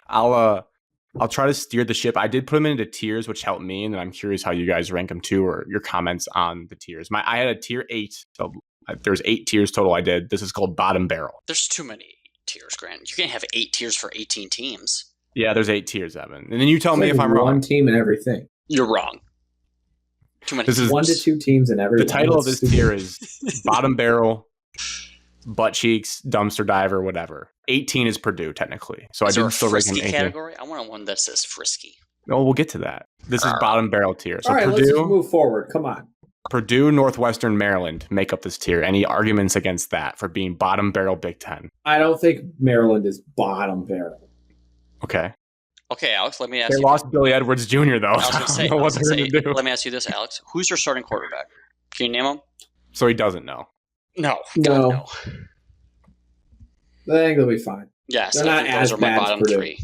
I'll try to steer the ship. I did put them into tiers, which helped me, and I'm curious how you guys rank them too, or your comments on the tiers. I had a tier 8, so there's 8 tiers total I did. This is called bottom barrel. There's too many tiers, Grant. You can't have 8 tiers for 18 teams. Yeah, there's 8 tiers, Evan. And then you tell me if I'm wrong. One team and everything. You're wrong. Too many. This is 1 to 2 teams and everything. The title of this tier is bottom barrel, butt cheeks, dumpster diver, whatever. 18 is Purdue, technically. So is I there did a still rank frisky them category? I want one that says frisky. No, we'll get to that. This is bottom barrel tier. So all right, Purdue, let's just move forward. Come on. Purdue, Northwestern, Maryland make up this tier. Any arguments against that for being bottom barrel Big Ten? I don't think Maryland is bottom barrel. Okay. Okay, Alex, let me ask They you. lost Billy Edwards Jr., though. I was going to say, do. let me ask you this, Alex. Who's your starting quarterback? Can you name him? So he doesn't know. No. No. God, I think they'll be fine. Yes, They're not those as are my bad as bottom Purdue. 3.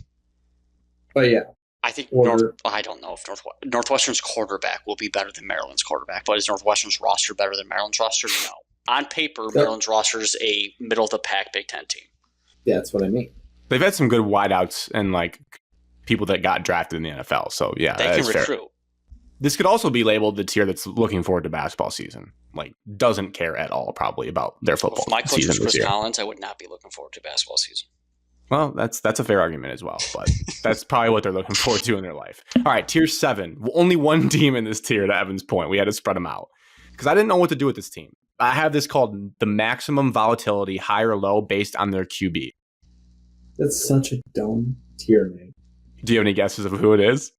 But yeah. I think Or- I don't know if Northwestern's quarterback will be better than Maryland's quarterback, but is Northwestern's roster better than Maryland's roster? No. On paper, Maryland's roster is a middle-of-the-pack Big Ten team. Yeah, that's what I mean. They've had some good wideouts and like people that got drafted in the NFL. So yeah, They that can is fair. recruit. This could also be labeled the tier that's looking forward to basketball season. Like doesn't care at all probably about their football If my coach season was this Chris year. Collins, I would not be looking forward to basketball season. Well, that's a fair argument as well, but that's probably what they're looking forward to in their life. All right, tier 7. Only one team in this tier, to Evan's point. We had to spread them out because I didn't know what to do with this team. I have this called the maximum volatility, high or low, based on their QB. That's such a dumb tier name. Do you have any guesses of who it is?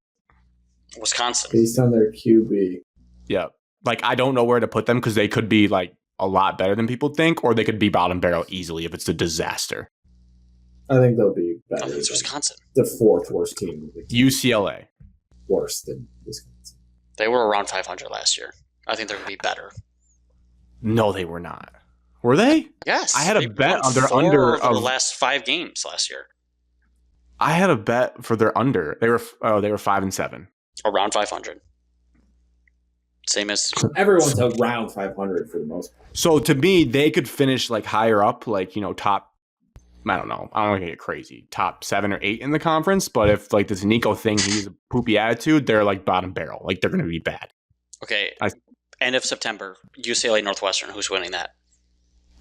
Wisconsin. Based on their QB. Yeah. Like, I don't know where to put them because they could be like a lot better than people think, or they could be bottom barrel easily if it's a disaster. I think they'll be I better. think it's than Wisconsin. The 4th worst team in the league. UCLA. Worse than Wisconsin. They were around 500 last year. I think they're going to be better. No, they were not. Were they? Yes. I had a they bet won on their 4 under over the of- last 5 games last year. I had a bet for their under. They were 5-7. Around 500. Same as Everyone's around 500 for the most part. So to me, they could finish like higher up, like, top. I don't know. I don't want to get crazy. Top 7 or 8 in the conference. But if like this Nico thing, he's a poopy attitude, they're like bottom barrel. Like they're going to be bad. okay. End of September, UCLA Northwestern. Who's winning that?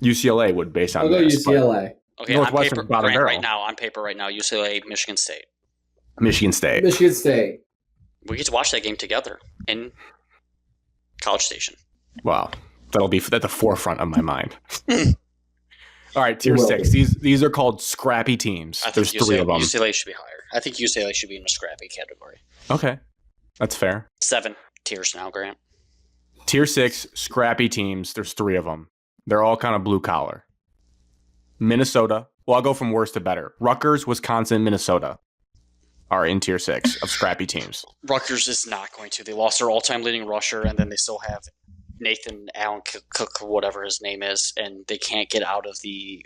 UCLA would based on I'll go this, but UCLA. Okay, Northwestern on paper, bottom Grant, barrel. on paper right now, UCLA, Michigan State. Michigan State. Michigan State. We get to watch that game together in College Station. Wow, that'll be at the forefront of my mind. All right, tier It will 6. These are called scrappy teams. I think There's 3 of them. UCLA should be higher. I think UCLA should be in the scrappy category. Okay, that's fair. 7 tiers now, Grant. Tier 6, scrappy teams. There's 3 of them. They're all kind of blue collar. Minnesota. Well, I'll go from worst to better. Rutgers, Wisconsin, Minnesota are in tier 6 of scrappy teams. Rutgers is not going to. They lost their all-time leading rusher, and then they still have Nathan Allen Cook, whatever his name is, and they can't get out of the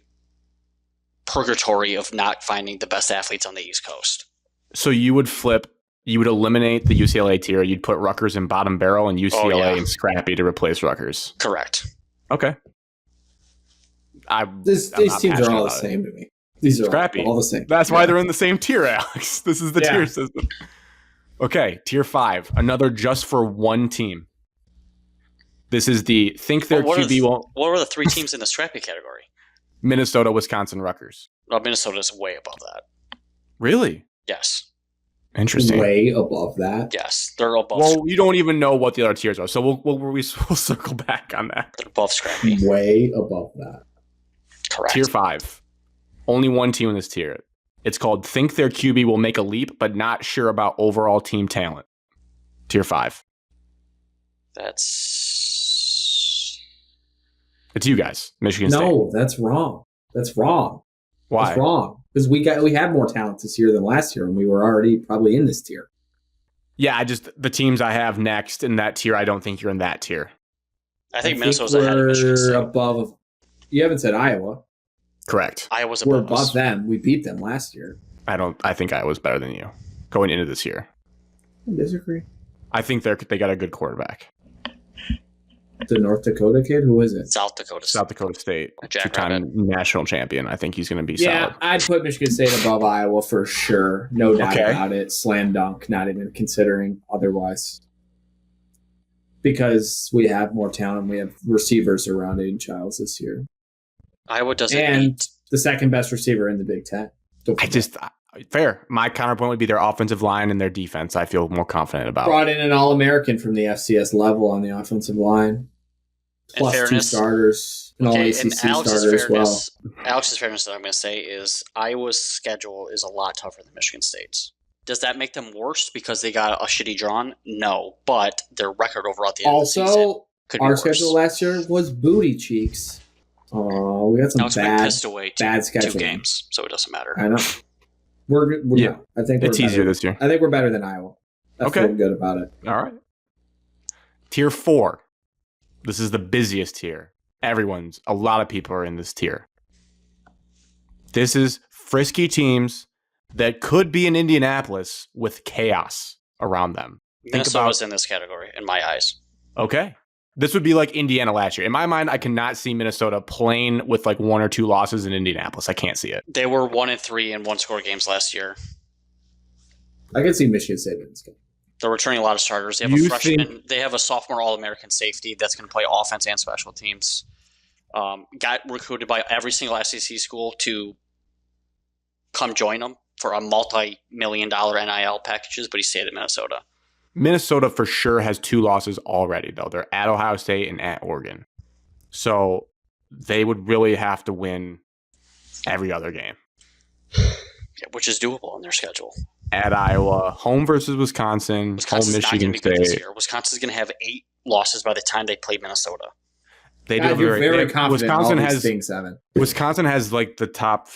purgatory of not finding the best athletes on the East Coast. So you would eliminate the UCLA tier. You'd put Rutgers in bottom barrel and UCLA in scrappy to replace Rutgers. Correct. Okay. These teams are all the same to me. These are Scrappy. all the same. That's why they're in the same tier, Alex. This is the Yeah. tier system. Okay, tier 5. Another just for one team. This is the think their Well, QB won't. What were the 3 teams in the scrappy category? Minnesota, Wisconsin, Rutgers. Well, Minnesota's way above that. Really? Yes. Interesting. Way above that. Yes. They're above, Well, you don't even know what the other tiers are, so we'll circle back on that. they're above scrappy. Way above that. Correct. Tier 5. Only one team in this tier. It's called think their QB will make a leap, but not sure about overall team talent. Tier 5. It's you guys, Michigan State. No, that's wrong. That's wrong. Why? That's wrong. Because we had more talent this year than last year, and we were already probably in this tier. Yeah, the teams I have next in that tier, I don't think you're in that tier. I think Minnesota's ahead of Michigan we're State. above. You haven't said Iowa. Correct. Iowa's We're above us. above them. We beat them last year. I think I was better than you. going into this year. I disagree. I think they got a good quarterback. The North Dakota kid? Who is it? South Dakota State, Jackrabbit. two-time national champion. I think he's going to be solid. I'd put Michigan State above Iowa for sure. No doubt Okay. about it. Slam dunk, not even considering otherwise. Because we have more talent. We have receivers around Aiden Childs this year. Iowa doesn't And beat. the second best receiver in the Big Ten. Fair. My counterpoint would be their offensive line and their defense. I feel more confident about. Brought in an All-American from the FCS level on the offensive line. Plus fairness, 2 starters. An All-ACC starter as well. Alex's fairness that I'm going to say is Iowa's schedule is a lot tougher than Michigan State's. Does that make them worse because they got a shitty drawn? No, but their record overall at the end of the season Also, could be our worse. schedule last year was booty cheeks. Oh, we got some Alex been bad pissed away bad two scheduling. games, so it doesn't matter. I know. We're Yeah. I think It's we're easier better. this year. I think we're better than Iowa. I Okay. feel good about it. All right. Tier 4. This is the busiest tier. A lot of people are in this tier. This is frisky teams that could be in Indianapolis with chaos around them. Minnesota's in this category, in my eyes. Okay. This would be like Indiana last year. In my mind, I cannot see Minnesota playing with like 1 or 2 losses in Indianapolis. I can't see it. They were 1-3 in one-score games last year. I can see Michigan State in this game. They're returning a lot of starters. They have a freshman. They have a sophomore All-American safety that's going to play offense and special teams. Got recruited by every single SEC school to come join them for a multi-million-dollar NIL packages, but he stayed at Minnesota. Minnesota for sure has 2 losses already, though. They're at Ohio State and at Oregon. So they would really have to win every other game. Yeah, which is doable on their schedule. At Iowa, home versus Wisconsin, Wisconsin's home not going Michigan to be good this State. year. Wisconsin's going to have 8 losses by the time they play Minnesota. They God, do you're very confident. Wisconsin in all has these being 7. Wisconsin has like the top,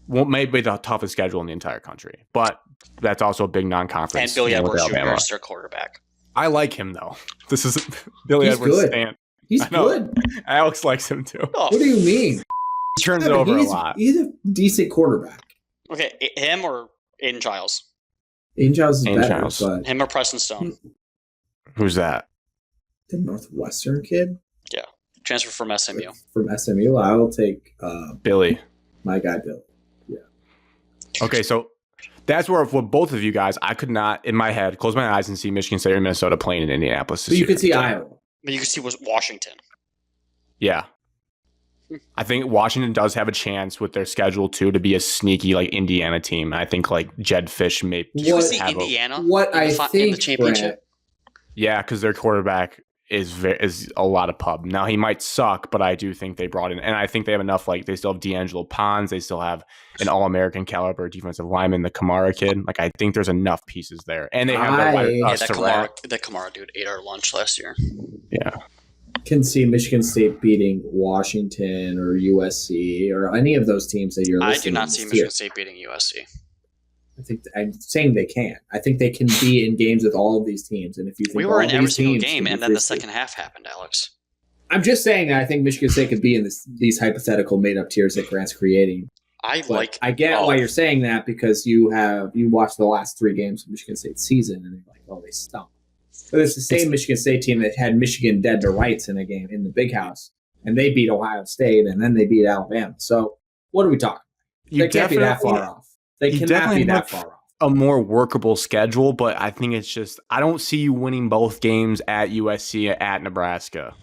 maybe the toughest schedule in the entire country, but that's also a big non-conference. And Billy with Edwards Jr. Alabama. is their quarterback. I like him though. This is Billy He's Edwards' good. stand. He's I know. good. Alex likes him too. Oh, What do you mean? He turns it over a he's, lot. He's a decent quarterback. okay, him or Aiden Giles? Aiden Giles is Aiden better, Giles. but Him or Preston Stone? Who's that? the Northwestern kid Transfer from SMU. from SMU, I will take Billy. my guy Bill. Okay, so that's where for both of you guys, I could not, in my head, close my eyes and see Michigan State or Minnesota playing in Indianapolis. But This you year. could see Iowa. But you can see was Washington. Yeah. I think Washington does have a chance with their schedule too to be a sneaky like Indiana team. I think like Jed Fish may. You What- can see have a- Indiana. What in I the think, championship. Yeah, because their quarterback is a lot of pub. Now he might suck, but I do think they brought in, and I think they have enough. Like they still have D'Angelo Pons, they still have an All-American caliber defensive lineman, the Kamara kid. Like I think there's enough pieces there, and they have Yeah, that that Kamara dude ate our lunch last year. Yeah, can see Michigan State beating Washington or USC or any of those teams that you're I listing. do not in see this Michigan tier. State beating USC. I think I'm saying they can. I think they can be in games with all of these teams. And if you think We were in all every these single teams game, can be and then the frisky- second half happened, Alex. I'm just saying that I think Michigan State could be in these hypothetical made up tiers that Grant's creating. But I get why you're saying that because you watched the last 3 games of Michigan State's season and you're like, oh, they stunk. But it's the same Michigan State team that had Michigan dead to rights in a game in the Big House, and they beat Ohio State, and then they beat Alabama. So what are we talking? They can't be that far off. They you cannot definitely be that have far off. a more workable schedule, but I think it's just I don't see you winning both games at USC at Nebraska.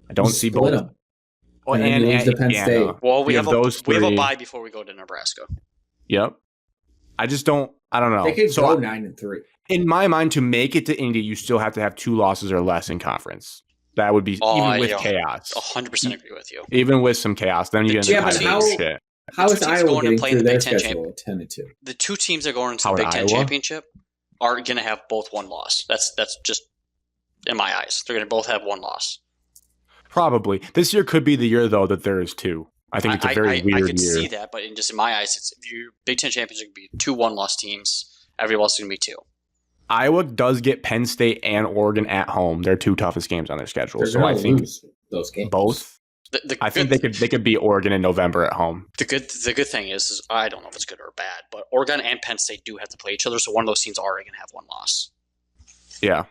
I don't see Split both. them. Oh, And then you lose at to Penn Indiana. State. Well, we You have have those we have a three. bye before we go to Nebraska. Yep. I just don't. I don't know. They could So go 9-3. in my mind, to make it to Indy, you still have to have 2 losses or less in conference. That would be even with yeah. chaos. 100% agree with you. Even with some chaos, then you get Yeah, into but high how- shit. How two is teams Iowa going to getting play through in the their Big Ten schedule at 10-2? The 2 teams that are going into How the would Big Ten Iowa? championship are going to have both one loss. That's just in my eyes. They're going to both have one loss. Probably this year could be the year though that there is 2. I think it's a very I weird could year. see that, but in my eyes, it's if your Big Ten champions are going to be 2 one-loss teams. Every loss is going to be 2. Iowa does get Penn State and Oregon at home. They're 2 toughest games on their schedule. They're So I going to think lose those games. both. I think they could beat Oregon in November at home. The good thing is I don't know if it's good or bad, but Oregon and Penn State do have to play each other, so one of those teams are already going to have one loss. Yeah.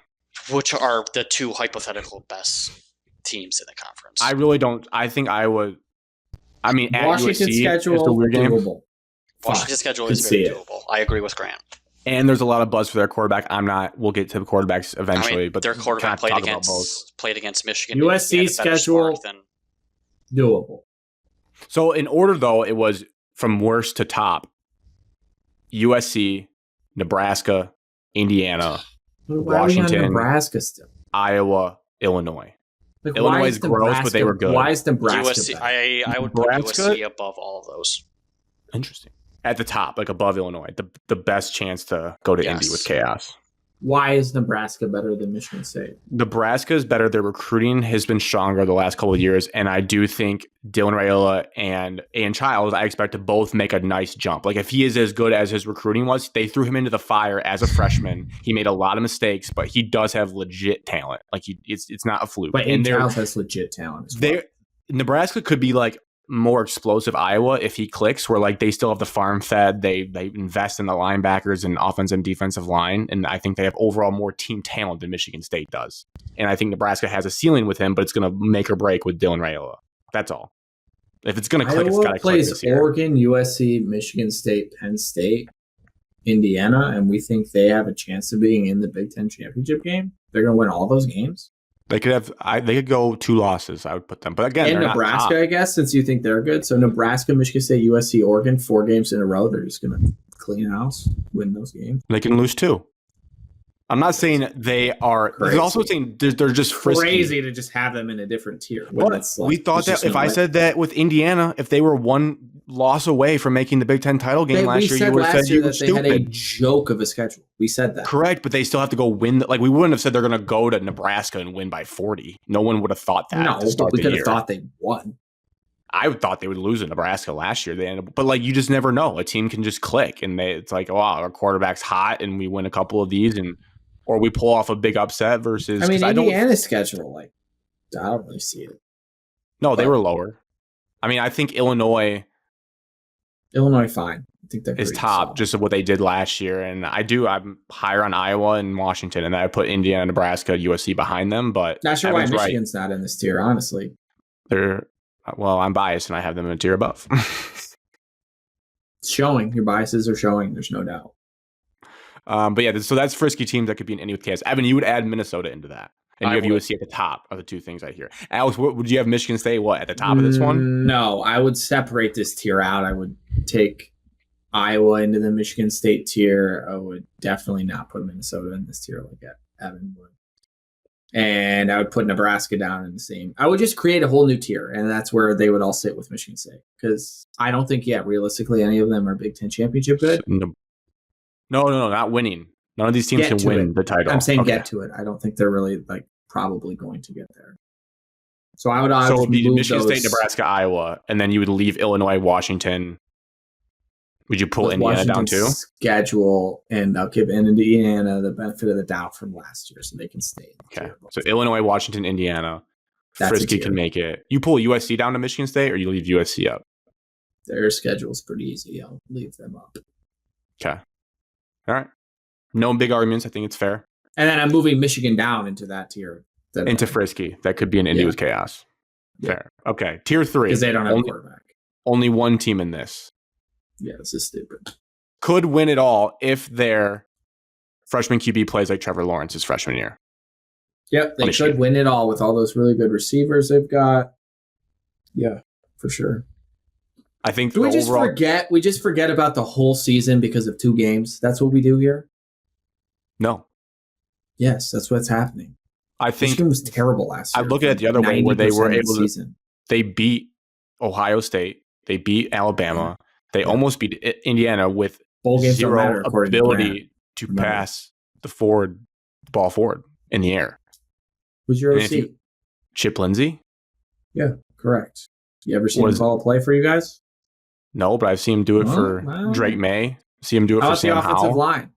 Which are the two hypothetical best teams in the conference. I really don't. I think Iowa. I mean, at Washington USC schedule is the weird game. doable. Washington's schedule is very doable. I agree with Grant. And there's a lot of buzz for their quarterback. We'll get to the quarterbacks eventually, but their quarterback played against Michigan. USC schedule doable. So in order though, it was from worst to top: USC, Nebraska, Indiana, Washington, Nebraska still, Iowa, Illinois. Like, Illinois is gross, but they were good. Why is Nebraska? USC, I would put USC above all of those. Interesting. At the top, like above Illinois, the best chance to go to Indy with chaos. Why is Nebraska better than Michigan State? Nebraska is better. Their recruiting has been stronger the last couple of years, and I do think Dylan Raiola and Ian Childs, I expect to both make a nice jump. Like if he is as good as his recruiting was, they threw him into the fire as a freshman. He made a lot of mistakes, but he does have legit talent. Like it's not a fluke. But Ian Childs has legit talent as well. Nebraska could be like more explosive Iowa if he clicks, where like they still have the farm fed, they invest in the linebackers and offensive and defensive line, and I think they have overall more team talent than Michigan State does. And I think Nebraska has a ceiling with him, but it's going to make or break with Dylan Raiola. That's all. If it's going to click, it's got to click this year. Oregon, USC, Michigan State, Penn State, Indiana, and we think they have a chance of being in the Big Ten championship game. They're going to win all those games. They could go 2 losses. I would put them, but again, and Nebraska, I guess, since you think they're good. So Nebraska, Michigan State, USC, Oregon, 4 games in a row. They're just going to clean house, win those games. They can lose 2. I'm not saying they are. Crazy. They're also saying they're just frisky. Crazy to just have them in a different tier. We thought that if I said that with Indiana, if they were 1 loss away from making the Big Ten title game last year, you would have said you were stupid. They had a joke of a schedule. We said that. Correct, but they still have to go win. Like we wouldn't have said they're going to go to Nebraska and win by 40. No one would have thought that. No, but we could have thought they won. I thought they would lose in Nebraska last year. But like you just never know. A team can just click, and it's like, wow, our quarterback's hot, and we win a couple of these, or we pull off a big upset versus. I mean, Indiana's schedule, like I don't really see it. No, they were lower. I mean, I think Illinois fine. I think they're is top solid. Just of what they did last year, and I'm higher on Iowa and Washington, and I put Indiana, Nebraska, USC behind them. But not sure why Michigan's not in this tier. Honestly, I'm biased and I have them in a tier above. It's showing. Your biases are showing. There's no doubt. But yeah, so that's frisky teams that could be in Indy with chaos. Evan, you would add Minnesota into that. And you have USC at the top of the 2 things I hear. Alex, would you have Michigan State at the top of this one? No, I would separate this tier out. I would take Iowa into the Michigan State tier. I would definitely not put Minnesota in this tier like Evan would. And I would put Nebraska down in the same. I would just create a whole new tier, and that's where they would all sit with Michigan State. Because I don't think, realistically, any of them are Big Ten championship good. No, not winning. None of these teams can win the title. I'm saying get to it. I don't think they're really probably going to get there. So I would it would be Michigan State, Nebraska, Iowa, and then you would leave Illinois, Washington. Would you pull Indiana down too? Schedule, and I'll give Indiana the benefit of the doubt from last year, so they can stay. Okay, so Illinois, Washington, Indiana. Frisky can make it. You pull USC down to Michigan State, or you leave USC up? Their schedule's pretty easy. I'll leave them up. Okay. All right. No big arguments. I think it's fair. And then I'm moving Michigan down into that tier. Into frisky. That could be an Indy with chaos. Fair. Okay. Tier 3. Because they don't have a quarterback. Only 1 team in this. Yeah, this is stupid. Could win it all if their freshman QB plays like Trevor Lawrence's freshman year. Yep, they could win it all with all those really good receivers they've got. Yeah, for sure. I think we just forget about the whole season because of 2 games. That's what we do here? No. Yes, that's what's happening. I think Michigan was terrible last year. I look at it the other way where they were able to they beat Ohio State, they beat Alabama, they almost beat Indiana with zero ability to pass the ball forward in the air. Who's your OC? Chip Lindsey? Yeah, correct. You ever seen him call a play for you guys? No, but I've seen him do it for Drake May. See him do it for Sam Howell. How about the offensive line?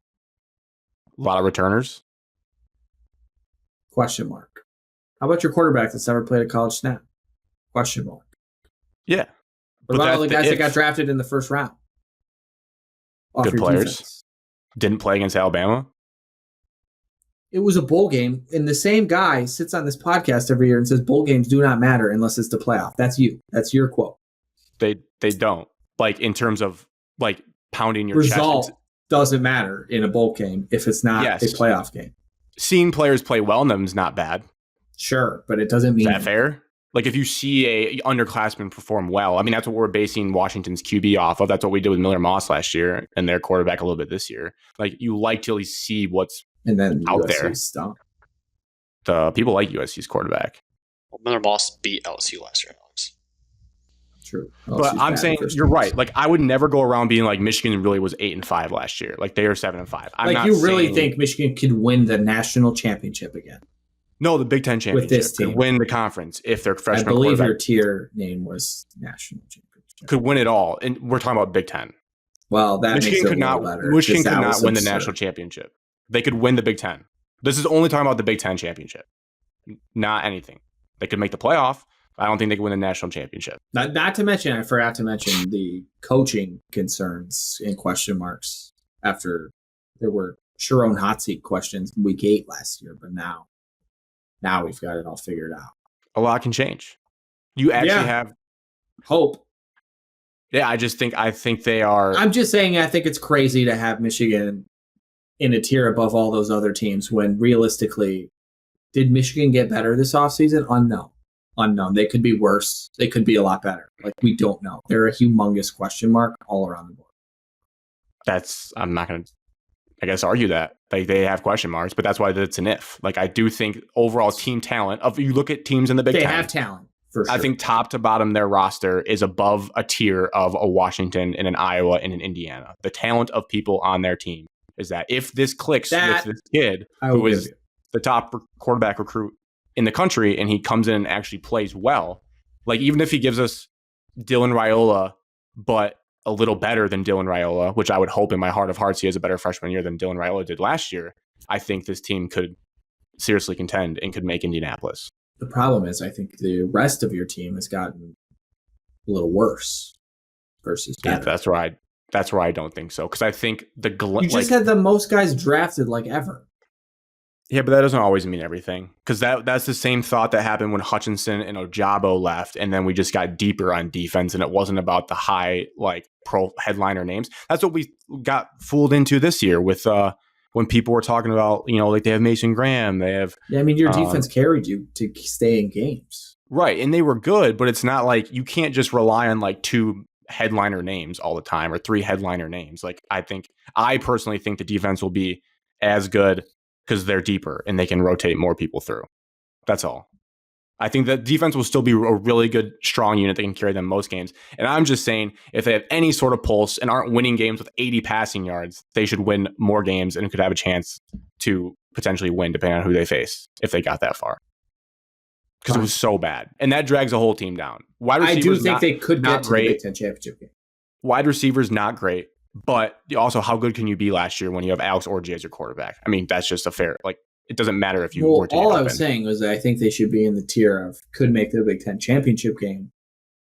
A lot of returners. Question mark. How about your quarterback that's never played a college snap? Question mark. Yeah. What about all the guys that got drafted in the first round? Good players. Defense? Didn't play against Alabama. It was a bowl game, and the same guy sits on this podcast every year and says bowl games do not matter unless it's the playoff. That's you. That's your quote. They don't. Like, in terms of, like, pounding your result chest. Doesn't matter in a bowl game if it's not a playoff game. Seeing players play well in them is not bad. Sure, but it doesn't mean... Is that fair? Like, if you see a underclassman perform well, I mean, that's what we're basing Washington's QB off of. That's what we did with Miller Moss last year and their quarterback a little bit this year. Like, you like to at least see what's and then out USC there. Stunk. The people like USC's quarterback. Well, Miller Moss beat LSU last year, Alex. True. But I'm saying you're right. Like, I would never go around being like Michigan really was 8-5 last year. Like, they are 7-5. I'm like, you really think Michigan could win the national championship again? No, the Big Ten championship. With this team. Could win the conference if their freshman I believe your tier name was national championship. Could win it all. And we're talking about Big Ten. Well, that Michigan makes it could not better. Michigan could not win the national championship. They could win the Big Ten. This is only talking about the Big Ten championship. Not anything. They could make the playoff. I don't think they could win the national championship. Not to mention, I forgot to mention the coaching concerns and question marks after there were Sharon hot seat questions in week 8 last year, but now we've got it all figured out. A lot can change. You actually have hope. Yeah, I think they are. I'm just saying, I think it's crazy to have Michigan in a tier above all those other teams when realistically, did Michigan get better this offseason? Unknown. They could be worse. They could be a lot better. Like, we don't know. They're a humongous question mark all around the board. I'm not going to, I guess, argue that. Like, they have question marks, but that's why it's an if. Like, I do think overall team talent, you look at teams in the Big Ten. They have talent, for sure. I think top to bottom, their roster is above a tier of a Washington and an Iowa and an Indiana. The talent of people on their team is that if this clicks with this kid who is the top quarterback recruit in the country and he comes in and actually plays well, like, even if he gives us Dylan Raiola, but a little better than Dylan Raiola, which I would hope in my heart of hearts he has a better freshman year than Dylan Raiola did last year, I think this team could seriously contend and could make Indianapolis. The problem is I think the rest of your team has gotten a little worse versus better. Yeah, that's where I don't think so. Because I think you just had the most guys drafted like ever. Yeah, but that doesn't always mean everything. Because that's the same thought that happened when Hutchinson and Ojabo left, and then we just got deeper on defense, and it wasn't about the high pro headliner names. That's what we got fooled into this year with when people were talking about, they have Mason Graham, they have. Yeah, I mean, your defense carried you to stay in games, right? And they were good, but it's not like you can't just rely on 2 headliner names all the time or 3 headliner names. Like, I personally think the defense will be as good because they're deeper and they can rotate more people through. That's all. I think that defense will still be a really good, strong unit that can carry them most games. And I'm just saying, if they have any sort of pulse and aren't winning games with 80 passing yards, they should win more games and could have a chance to potentially win depending on who they face if they got that far. Because it was so bad. And that drags the whole team down. I do think they could get to the Big Ten championship game. Wide receivers, not great. But also, how good can you be last year when you have Alex Orji as your quarterback? I mean, that's just a fair, it doesn't matter if you were to all I was saying was that I think they should be in the tier of could make the Big Ten championship game,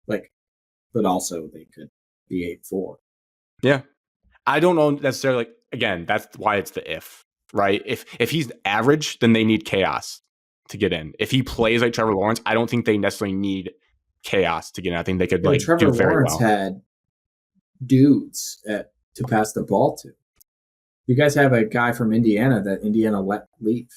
but also they could be 8-4. Yeah. I don't know necessarily, again, that's why it's the if, right? If he's average, then they need chaos to get in. If he plays like Trevor Lawrence, I don't think they necessarily need chaos to get in. I think they could Trevor do very Lawrence well. Had dudes to pass the ball to. You guys have a guy from Indiana that Indiana let leave,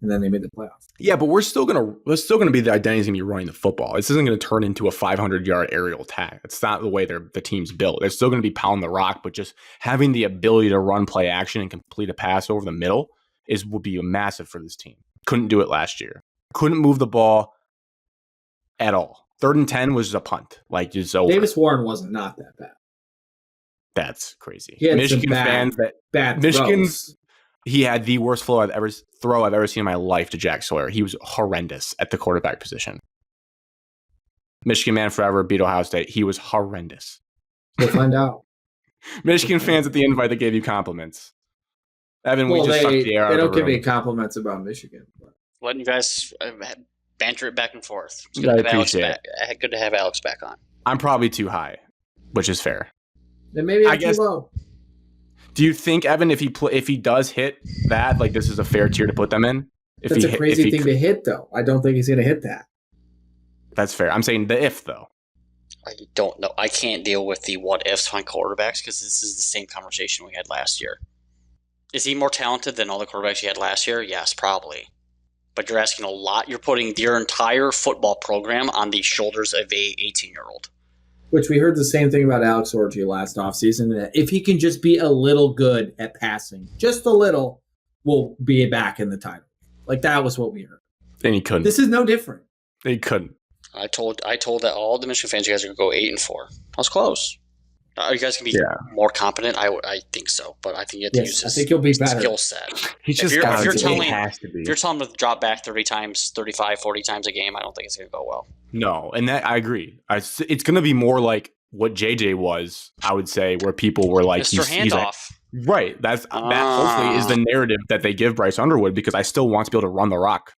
and then they made the playoffs. Yeah, but we're still gonna be the identity's gonna be running the football. This isn't gonna turn into a 500-yard aerial attack. It's not the way the team's built. They're still gonna be pounding the rock, but just having the ability to run play action and complete a pass over the middle would be massive for this team. Couldn't do it last year. Couldn't move the ball at all. 3rd and 10 was a punt. It's over. Davis Warren wasn't not that bad. That's crazy. He had Michigan fans bad Michigan's throws. He had the worst throw I've ever seen in my life to Jack Sawyer. He was horrendous at the quarterback position. Michigan man forever beat Ohio State. He was horrendous. We'll find out. Michigan fans at the invite that gave you compliments. Evan, we just sucked the air out of the room. They don't give me compliments about Michigan. But. Letting you guys banter it back and forth. It's I good to have Alex appreciate back. Good to have Alex back on. I'm probably too high, which is fair. Then maybe I I'm too guess- low. Do you think, Evan, if he does hit that, like this is a fair tier to put them in? That's a crazy thing to hit, though. I don't think he's going to hit that. That's fair. I'm saying the if though. I don't know. I can't deal with the what ifs on quarterbacks because this is the same conversation we had last year. Is he more talented than all the quarterbacks you had last year? Yes, probably. But you're asking a lot. You're putting your entire football program on the shoulders of a 18-year-old. Which we heard the same thing about Alex Orgy last offseason. If he can just be a little good at passing, just a little, we'll be back in the title. Like, that was what we heard. And he couldn't. This is no different. He couldn't. I told that all the Michigan fans, you guys are going to go 8-4. I was close. You guys can be more competent. I think so, but I think you have to use his I think you'll be better. skill set. He's just if you're telling him to drop back 30 times, 35, 40 times a game, I don't think it's going to go well. No, and that I agree. It's going to be more like what JJ was, I would say, where people were like, Mr. he's like, Handoff. right. That hopefully is the narrative that they give Bryce Underwood, because I still want to be able to run the rock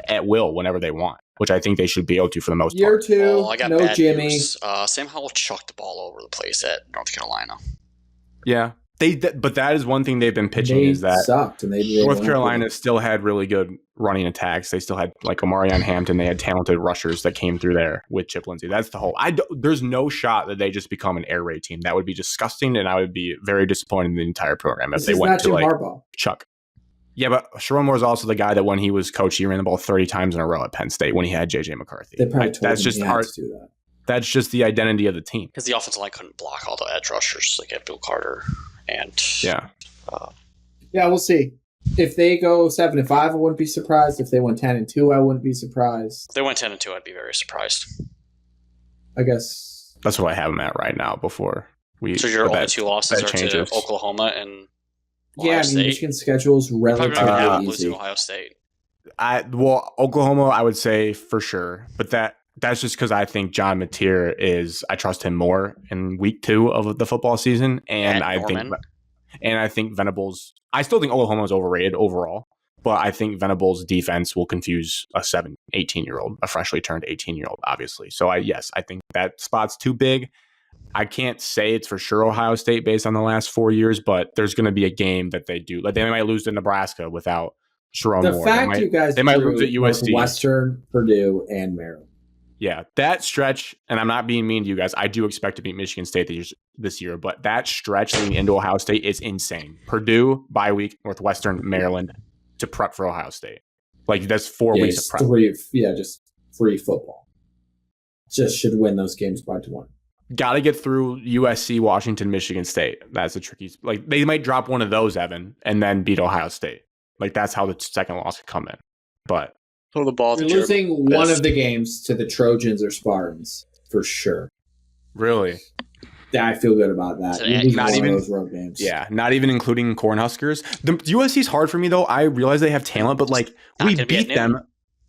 at will whenever they want, which I think they should be able to for the most Year part. two, I got no bad Jimmy. news. Sam Howell chucked the ball over the place at North Carolina. Yeah. But that is one thing they've been pitching They is that sucked, and they North Carolina still had really good running attacks. They still had like Omarion Hampton. They had talented rushers that came through there with Chip Lindsey. That's the whole. There's no shot that they just become an air raid team. That would be disgusting, and I would be very disappointed in the entire program if they went to like Harbaugh. Chuck. Yeah, but Sharon Moore is also the guy that when he was coach, he ran the ball 30 times in a row at Penn State when he had JJ McCarthy. They probably told that's him just he had hard. to do that. That's just the identity of the team. Because the offensive line couldn't block all the edge rushers like Abdul Carter and Yeah. Yeah, we'll see. If they go 7-5, I wouldn't be surprised. If they went 10-2, I wouldn't be surprised. If they went 10-2, I'd be very surprised. I guess That's what I have them at right now before we. So your but only two losses are changes. to Oklahoma and Ohio yeah. I mean, State. Michigan's schedule's Probably not relatively losing easy. Ohio State. Oklahoma, I would say for sure, but that's just because I think John Mateer I trust him more in week 2 of the football season, and I think Venables. I still think Oklahoma is overrated overall, but I think Venables' defense will confuse a 18-year-old, a freshly turned 18-year-old, obviously. So I think that spot's too big. I can't say it's for sure Ohio State based on the last 4 years, but there's going to be a game that they do. Like they might lose to Nebraska without Sharon Moore. The fact you guys they might lose at USD, Western, Purdue, and Maryland. Yeah, that stretch, and I'm not being mean to you guys. I do expect to beat Michigan State this year, but that stretch leading into Ohio State is insane. Purdue, bye week, Northwestern, Maryland to prep for Ohio State. Like that's 4 weeks of prep. Just free football. Just should win those games by 1. Got to get through USC, Washington, Michigan State. That's a tricky. Like they might drop one of those, Evan, and then beat Ohio State. Like that's how the second loss could come in. But throw the ball. You're losing one of the games to the Trojans or Spartans for sure. Really, yeah, I feel good about that. So, You're losing not one even of those road games. Yeah, not even including Cornhuskers. The USC is hard for me though. I realize they have talent, but like we beat them.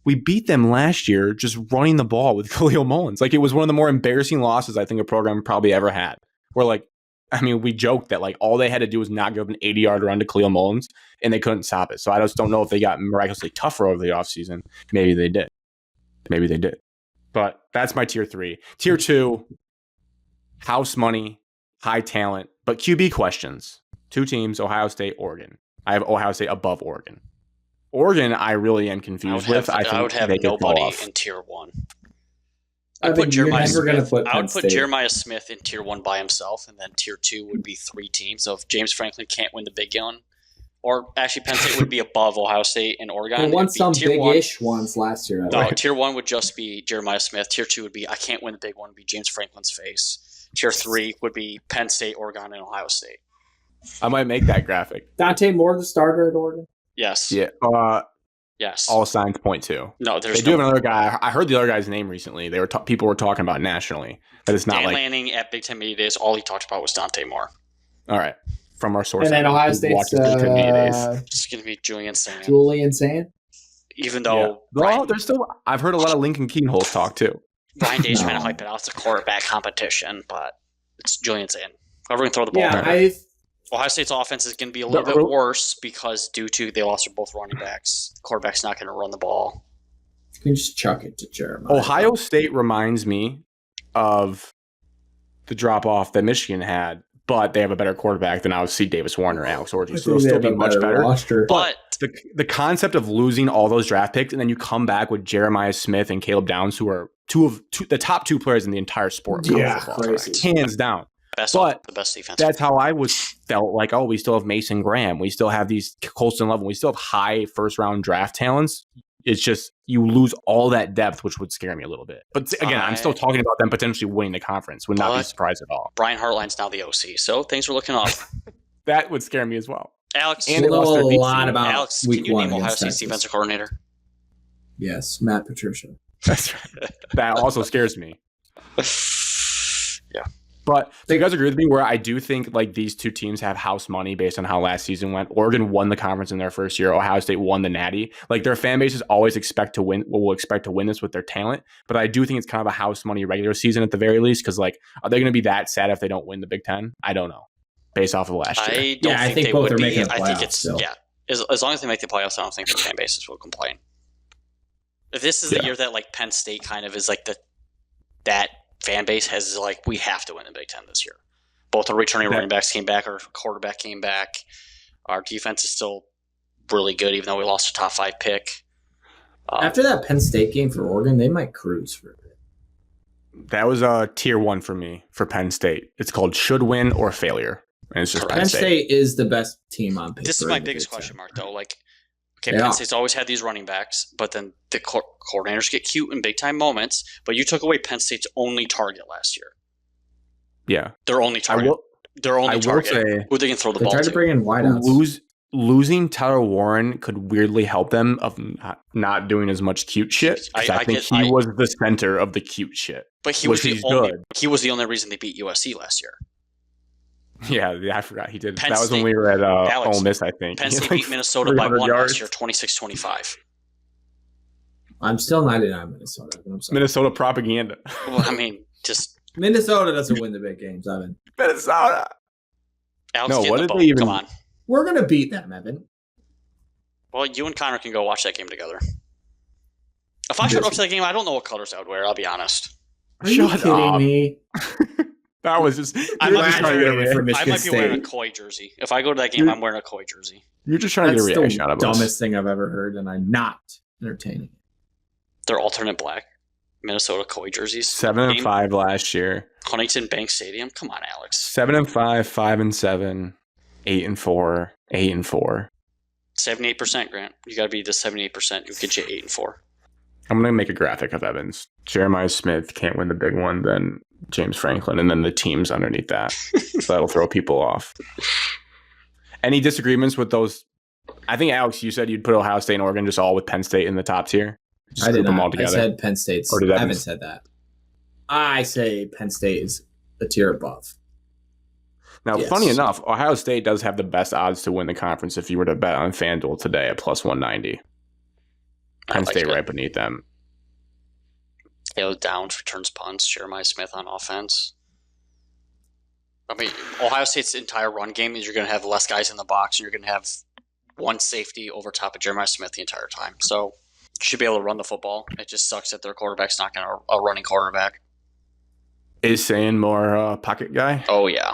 We beat them last year just running the ball with Khalil Mullins. Like it was one of the more embarrassing losses I think a program probably ever had. Where like, I mean, we joked that like all they had to do was not give up an 80-yard run to Khalil Mullins and they couldn't stop it. So I just don't know if they got miraculously tougher over the offseason. Maybe they did. But that's my tier 3. Tier 2, house money, high talent, but QB questions. 2 teams, Ohio State, Oregon. I have Ohio State above Oregon. Oregon, I really am confused with. I would have nobody in tier 1. I would put Jeremiah Smith in tier 1 by himself, and then tier 2 would be 3 teams. So if James Franklin can't win the big gun, or actually Penn State would be above Ohio State and Oregon. They won some big-ish ones last year. No, tier 1 would just be Jeremiah Smith. Tier 2 would be I can't win the big one. Would be James Franklin's face. Tier 3 would be Penn State, Oregon, and Ohio State. I might make that graphic. Dante Moore, the starter at Oregon. Yes. Yeah. Yes. All signs point to. No, they do have another guy. I heard the other guy's name recently. People were talking about nationally. That it's not Dan like Lanning at Big Ten Media Days. All he talked about was Dante Moore. All right, from our source. And then Ohio State's it's going to be Julian Sand. Even though, there's still. I've heard a lot of Lincoln Keenholz talk too. Ryan Day's trying to hype it out. It's a quarterback competition, but it's Julian Sand. Whoever can throw the ball. Yeah, Ohio State's offense is going to be a little bit worse because due to they lost their both running backs. Quarterback's not going to run the ball. You can just chuck it to Jeremiah. Ohio State reminds me of the drop-off that Michigan had, but they have a better quarterback than I would see Davis Warner, Alex Orji. So they'll still be much better. Roster. But the concept of losing all those draft picks and then you come back with Jeremiah Smith and Caleb Downs, who are the top two players in the entire sport. Yeah, crazy. Hands down. the best defense. That's how I felt like, oh, we still have Mason Graham. We still have these Colston Level. We still have high first-round draft talents. It's just you lose all that depth, which would scare me a little bit. But again, I'm still talking about them potentially winning the conference. Would not be surprised at all. Brian Hartline's now the OC, so things are looking up. That would scare me as well. Alex, and we'll know a lot about Alex, can you name Ohio State's defensive coordinator? Yes, Matt Patricia. That's right. That also scares me. Yeah. But do you guys agree with me where I do think like these two teams have house money based on how last season went? Oregon won the conference in their first year. Ohio State won the Natty. Like their fan bases always expect to win. Will expect to win this with their talent. But I do think it's kind of a house money regular season at the very least. Because like, are they going to be that sad if they don't win the Big Ten? I don't know. Based off of last year. I think both are making the playoffs. I think it's still. As long as they make the playoffs, I don't think the fan bases will complain. If this is the year that like Penn State kind of is like that fan base has like we have to win the Big Ten this year. Both our returning running backs came back, our quarterback came back. Our defense is still really good, even though we lost a top 5 pick. After that Penn State game for Oregon, they might cruise for a bit. That was a tier 1 for me for Penn State. It's called should win or failure. And it's just Penn State is the best team on paper. This is my biggest question mark, though. Like, okay, Penn State's always had these running backs, but then the coordinators get cute in big time moments. But you took away Penn State's only target last year. Yeah, their only target. Their only target. Say, who they can throw the ball to. They tried to bring in wideouts. Losing Tyler Warren could weirdly help them of not doing as much cute shit. I think he was the center of the cute shit. But he was the only reason they beat USC last year. Yeah, I forgot he did. That was when we were at Ole Miss, I think. Penn State beat Minnesota by 1 last year, 26-25. I'm still 99 Minnesota. Minnesota propaganda. Well, I mean, just Minnesota doesn't win the big games, Evan. Minnesota. Alex, no, what did they even? Come on. We're gonna beat them, Evan. Well, you and Connor can go watch that game together. If I showed up to that game, I don't know what colors I would wear. I'll be honest. Are you kidding me? That was just. I might be wearing a Koi jersey. If I go to that game, I'm wearing a Koi jersey. You're just trying to get a reaction out of us. That's the dumbest thing I've ever heard, and I'm not entertaining. They're alternate black Minnesota Koi jerseys. 7-5 last year. Huntington Bank Stadium. Come on, Alex. 7-5, 5-7, 8-4, 8-4. 78%, Grant. You got to be the 78%. Who get you 8-4. I'm gonna make a graphic of Evans. Jeremiah Smith can't win the big one, then James Franklin, and then the teams underneath that. So that'll throw people off. Any disagreements with those? I think, Alex, you said you'd put Ohio State and Oregon just all with Penn State in the top tier. Just I did them not. all together. I said Penn State's. I haven't said that. I say Penn State is a tier above. Now, funny enough, Ohio State does have the best odds to win the conference if you were to bet on FanDuel today at plus 190. Penn State right beneath them. Caleb Downs returns punts. Jeremiah Smith on offense. I mean, Ohio State's entire run game is you're going to have less guys in the box, and you're going to have one safety over top of Jeremiah Smith the entire time. So you should be able to run the football. It just sucks that their quarterback's not going to a running quarterback. Is Sayin more pocket guy? Oh, yeah.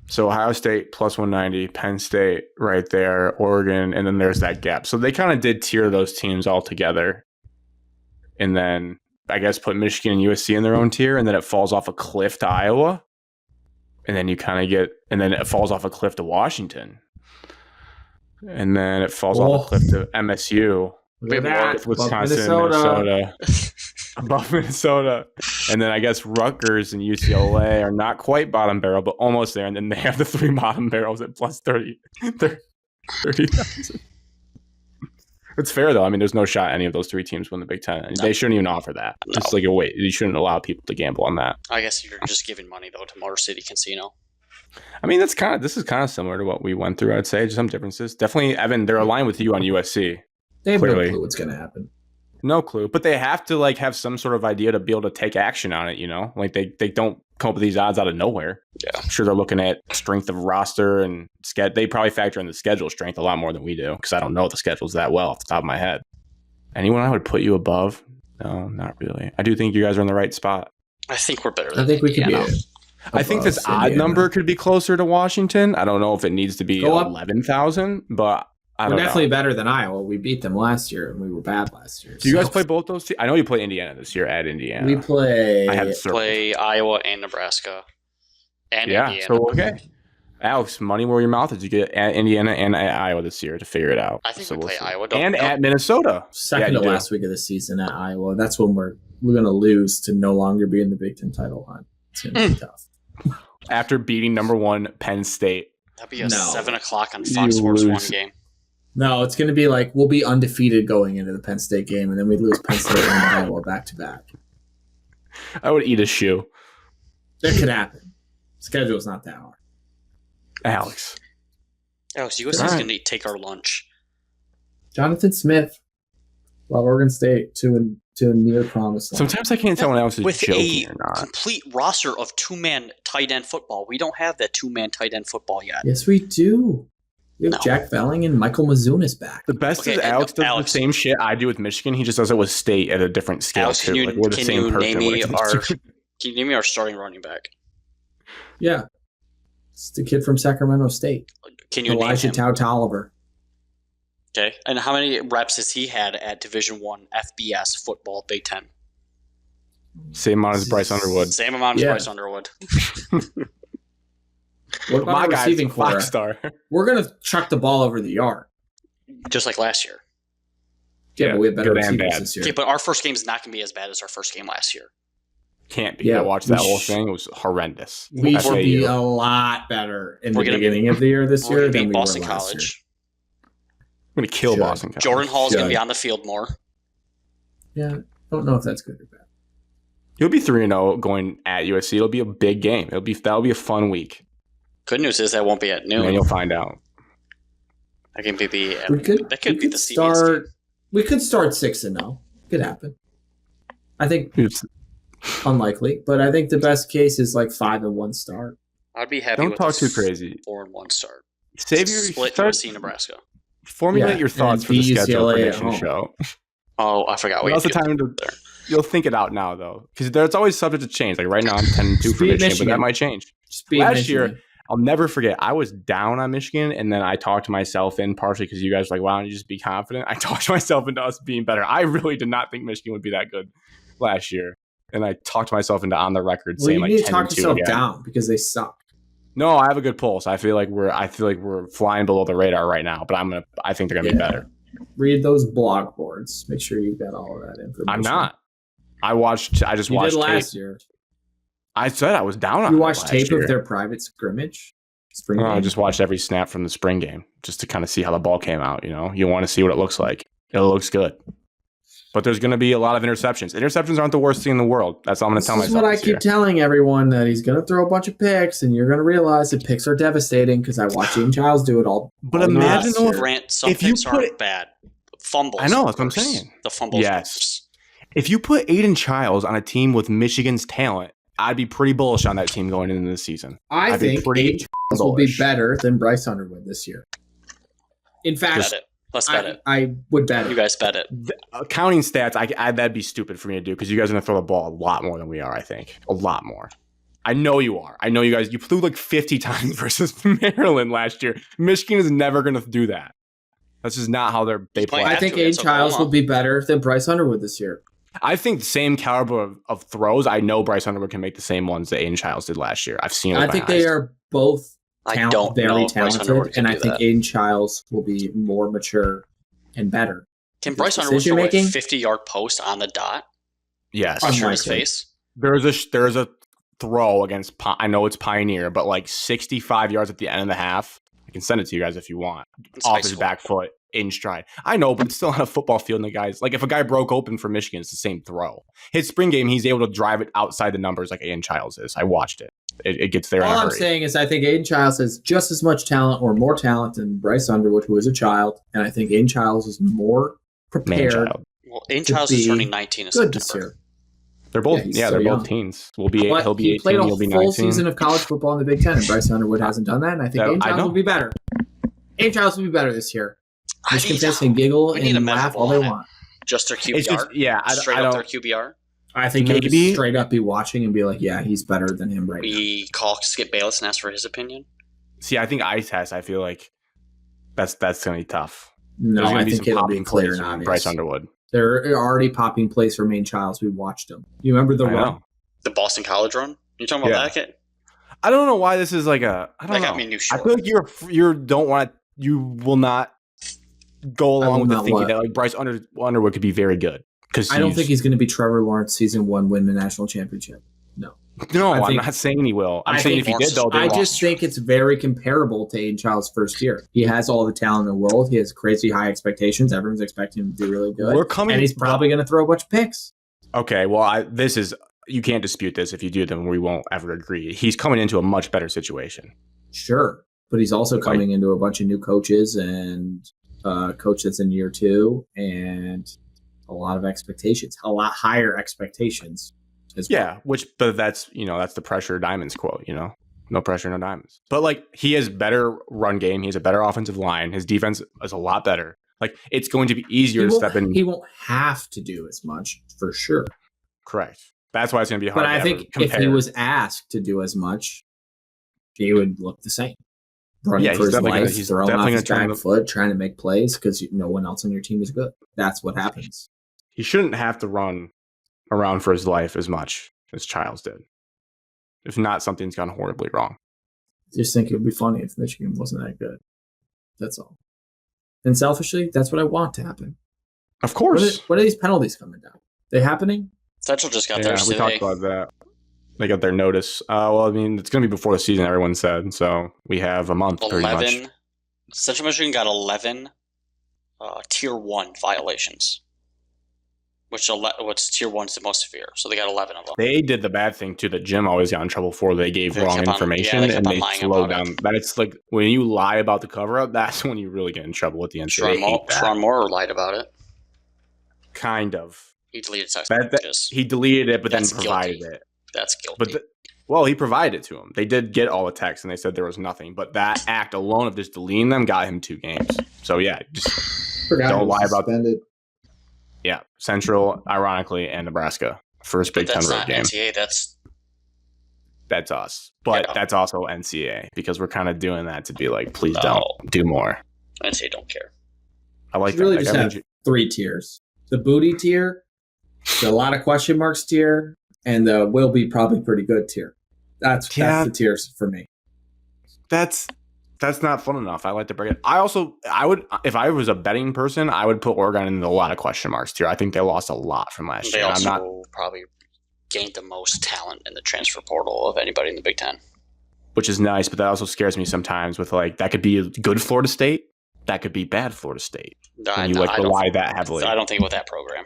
So Ohio State plus 190, Penn State right there, Oregon, and then there's that gap. So they kind of did tier those teams all together. And then I guess put Michigan and USC in their own tier, and then it falls off a cliff to Iowa. And then you kind of and then it falls off a cliff to Washington. And then it falls off a cliff to MSU. Wisconsin, Minnesota. Above Minnesota. And then I guess Rutgers and UCLA are not quite bottom barrel, but almost there. And then they have the 3 bottom barrels at plus 30,000. It's fair, though. I mean, there's no shot any of those 3 teams win the Big Ten. No. They shouldn't even offer that. No. It's like a wait. You shouldn't allow people to gamble on that. I guess you're just giving money, though, to Motor City Casino. I mean, this is kind of similar to what we went through, I'd say. Just some differences. Definitely, Evan, they're aligned with you on USC. They have no clue what's going to happen. No clue, but they have to have some sort of idea to be able to take action on it. You know, like they don't come up with these odds out of nowhere. Yeah, I'm sure they're looking at strength of roster and they probably factor in the schedule strength a lot more than we do because I don't know the schedules that well off the top of my head. Anyone I would put you above? No, not really. I do think you guys are in the right spot. I think we're better I than think we could be. Indiana. I think this odd Indiana. number could be closer to Washington. I don't know if it needs to be Go up. 11,000, but I We're don't definitely know. better than Iowa. We beat them last year, and we were bad last year. Do you guys so- play both those teams? I know you play Indiana this year at Indiana. We play. I had it circled. Play Iowa and Nebraska and Yeah, Indiana. so okay. Alex, money where your mouth is. You get at Indiana and at Iowa this year to figure it out. I think So we we'll play see. Iowa. And at Minnesota. Second Yeah, to you last week of the season at Iowa. That's when we're going to lose to no longer be in the Big Ten title hunt. It's going to be tough. After beating number 1 Penn State. That'd be a No. 7 o'clock on You Fox Sports 1 lose. game. No, it's going to be like we'll be undefeated going into the Penn State game, and then we lose Penn State and Iowa back to back. I would eat a shoe. That could happen. Schedule's not that hard. Alex. Alex, USC's Alright. going to take our lunch. Jonathan Smith, love Oregon State to a near promise line. Sometimes I can't tell when Alex is With joking a or not. complete roster of 2-man tight end football. We don't have that 2-man tight end football yet. Yes, we do. We have No. Jack Velling and Michael Mizunas back. The best Okay, is Alex does Alex. the same shit I do with Michigan. He just does it with State at a different scale Alex, too. Like, we're the can same you person. name when me it comes our to- can you name me our starting running back? Yeah. It's the kid from Sacramento State, Can you Elijah name him? Tout Oliver. Okay, and how many reps has he had at Division One FBS football, Big Ten? Same amount as Bryce Underwood. Same amount as Yeah. Bryce Underwood. What about My our guy's receiving a core? 5-star. We're going to chuck the ball over the yard. Just like last year. Yeah, but we have better good and receivers bad. this year. Okay, but our first game is not going to be as bad as our first game last year. Can't be. Yeah, I watched we that whole sh- thing. It was horrendous. We FAU. should be a lot better in We're the gonna- beginning of the year this We're year going to than beat we Boston were last College. I'm going to kill Should. Boston College. Jordan Hall's going to be Should. on the field more. year. Yeah, don't know if that's good or bad. You'll be 3-0 going at USC. It'll be a big game. That'll be a fun week. Good news is that won't be at And then noon. you'll find out. That can be We could, that could we be could the CBS start. game. We could start 6-0. Could happen. I think It's- unlikely, but I think the best case is like 5-1 start. I'd be happy Don't with talk a too crazy. 4-1 start. Save your Split start, USC Nebraska. formulate Yeah, your thoughts and for the beat schedule UCLA at prediction home. show. Oh, I forgot. Now's the time to. there. You'll think it out now though, because there's always subject to change. Like right now, I'm 10-2 for Beat Michigan, but Michigan. that might change. Just beat Last Michigan. year, I'll never forget. I was down on Michigan, and then I talked myself in partially because you guys were like, "Why don't you just be confident?" I talked myself into us being better. I really did not think Michigan would be that good last year, and I talked myself into on the record Well, saying you like need to talk 10-2 yourself again. down because they suck. No, I have a good pulse. I feel like we're flying below the radar right now, but I think they're gonna be Yeah. better. Read those blog boards. Make sure you've got all of that information. I'm not. I just You watched did tape. last year. I said I was down on You it watched last tape year. of their private scrimmage. Spring No, I game? just watched every snap from the spring game just to kind of see how the ball came out. You know, you want to see what it looks like. It looks good, but there's going to be a lot of interceptions. Interceptions aren't the worst thing in the world. That's all I'm going to This tell is myself. what I this keep year. telling everyone, that he's going to throw a bunch of picks, and you're going to realize that picks are devastating because I watch Aiden Childs do it all. But all imagine last though, year. if, Grant, some if you picks put aren't it- bad. Fumbles. I know, that's are what I'm worse. saying. The fumbles. Yes. Are worse. if you put Aiden Childs on a team with Michigan's talent, I'd be pretty bullish on that team going into the season. I I'd be think pretty Aiden Childs will be bullish. better than Bryce Underwood this year. In fact, Bet it. Let's bet it. I would bet You it. guys bet it. Counting stats, that'd be stupid for me to do because you guys are going to throw the ball a lot more than we are, I think. A lot more. I know you are. I know you guys. You flew like 50 times versus Maryland last year. Michigan is never going to do that. That's just not how they play. I have think to against Aiden Childs Oklahoma. will be better than Bryce Underwood this year. I think the same caliber of throws. I know Bryce Underwood can make the same ones that Aiden Childs did last year. I've seen it. I with think my they eyes. are both I don't know very if Bryce Underwood talented, can and I do think that. Aiden Childs will be more mature and better. Can His Bryce Underwood throw a decision-making? 50-yard post on the dot? Yes. Pressure in his Unlikely. face? There's a throw against. I know it's Pioneer, but like 65 yards at the end of the half. I can send it to you guys if you want. It's high Off his school. back foot in stride. I know, but it's still on a football field. And the guys, like if a guy broke open for Michigan, it's the same throw. His spring game, he's able to drive it outside the numbers like Aiden Childs is. I watched it. It gets there. All in a I'm hurry. saying is I think Aiden Childs has just as much talent or more talent than Bryce Underwood, who is a child, and I think Aiden Childs is more Man prepared. child. Well, Aiden to Childs is be turning 19 in Good this September. year. They're both. Yeah, he's Yeah, so they're young. both teens. He'll be But be he played 18. a He'll be full 19. season of college football in the Big Ten, and Bryce Underwood hasn't done that, and I think That- Aiden I Childs know. will be better. Aiden Childs will be better this year. I Michigan need- fans can giggle we need a and laugh all they measurable on it. want. Just their QBR? It's just, yeah, Straight I up don't. their QBR? I think he would Maybe. straight up be watching and be like, yeah, he's better than him right now. We call Skip Bayless and ask for his opinion. See, I think eye test. I feel like that's gonna be tough. No, There's gonna I be think some it'll be popping clear plays and from obvious. Bryce Underwood. They're already popping plays for Maine Childs. We watched them. You remember the I run? know. The Boston College run? You talking about Yeah. that kid? I don't know why this is like a. I don't That know. got me new I short. feel like you will not go along with the not thinking what? that like Bryce Underwood could be very good because I don't think he's going to be Trevor Lawrence season 1 win the national championship. No. No, I I'm think- not saying he will. I'm I saying think if he did, though, they I lost. just think it's very comparable to Aiden Child's first year. He has all the talent in the world. He has crazy high expectations. Everyone's expecting him to do really good. We're coming, and he's probably going to throw a bunch of picks. Okay, well, this is you can't dispute this. If you do, then we won't ever agree. He's coming into a much better situation. Sure. But he's also coming into a bunch of new coaches and a coach that's in year 2 and a lot of expectations, a lot higher expectations as well. Yeah, but that's the pressure diamonds quote. No pressure, no diamonds. But like he has better run game. He has a better offensive line. His defense is a lot better. Like it's going to be easier to step in. He won't have to do as much for sure. Correct. That's why it's going to be hard. But I think if he was asked to do as much, he would look the same. Running for his life, throwing off his back foot, trying to make plays because no one else on your team is good. That's what happens. He shouldn't have to run around for his life as much as Childs did. If not, something's gone horribly wrong. Just think it would be funny if Michigan wasn't that good. That's all. And selfishly, that's what I want to happen. Of course. What are these penalties coming down? They happening? Central just got theirs we today. talked about that. They got their notice. Well, I mean, it's going to be before the season, everyone said. So we have a month, 11. pretty much. Central Michigan got 11 Tier 1 violations. Which Tier 1 is the most severe. So they got 11 of them. They did the bad thing, too, that Jim always got in trouble for. They gave wrong information and they slowed down. That's like when you lie about the cover-up, that's when you really get in trouble with the NCAA. Sharon Moore lied about it. Kind of. He deleted text messages. He deleted it, but then That's provided guilty. it. That's guilty. Well, he provided it to him. They did get all the texts, and they said there was nothing. But that act alone of just deleting them got him 2 games. So, yeah, just don't lie about that. Yeah, Central, ironically, and Nebraska. First Big Ten road game. NCAA, that's us. But that's also NCAA, because we're kind of doing that to be like, please don't do more. NCAA don't care. I like that. Really just have 3 tiers. The booty tier, the a lot of question marks tier, and the will be probably pretty good tier. That's the tiers for me. That's not fun enough. I like to break it. I would, if I was a betting person, I would put Oregon in the a lot of question marks tier. I think they lost a lot from last year. They also probably gained the most talent in the transfer portal of anybody in the Big Ten. Which is nice, but that also scares me sometimes with like, that could be a good Florida State. That could be bad Florida State. You rely that heavily. I don't think with that program.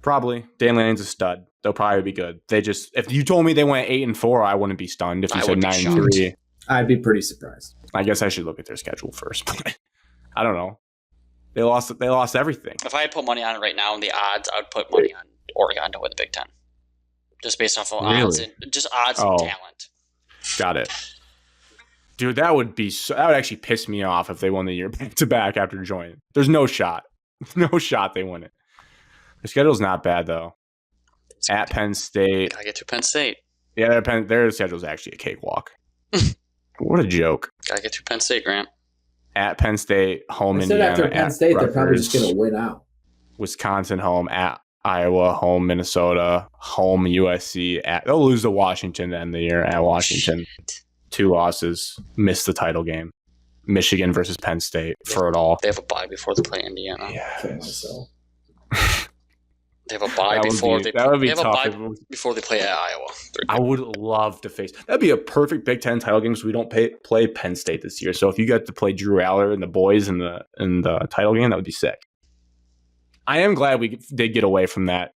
Probably. Dan Lanning's a stud. They'll probably be good. If you told me they went 8-4, I wouldn't be stunned. If you said 9-3, I'd be pretty surprised. I guess I should look at their schedule first. I don't know. They lost everything. If I had put money on it right now in the odds, I would put money on Oregon to win the Big Ten. Just based off of odds and talent. Got it. Dude, that would actually piss me off if they won the year back to back after joining. There's no shot. No shot they win it. The schedule's not bad though. At Penn State. Gotta get to Penn State. Yeah, their schedule's actually a cakewalk. What a joke. Gotta get to Penn State, Grant. At Penn State, home Indiana. After Penn State, they're probably just gonna win out. Wisconsin home, at Iowa, home Minnesota, home USC. They'll lose to Washington to end the year at Washington. Shit. 2 losses, missed the title game. Michigan versus Penn State for it all. They have a bye before they play Indiana. Yeah. They have a bye before they play at Iowa. I would love to face. That'd be a perfect Big Ten title game, so we don't play Penn State this year. So if you got to play Drew Aller and the boys in the title game, that would be sick. I am glad we did get away from that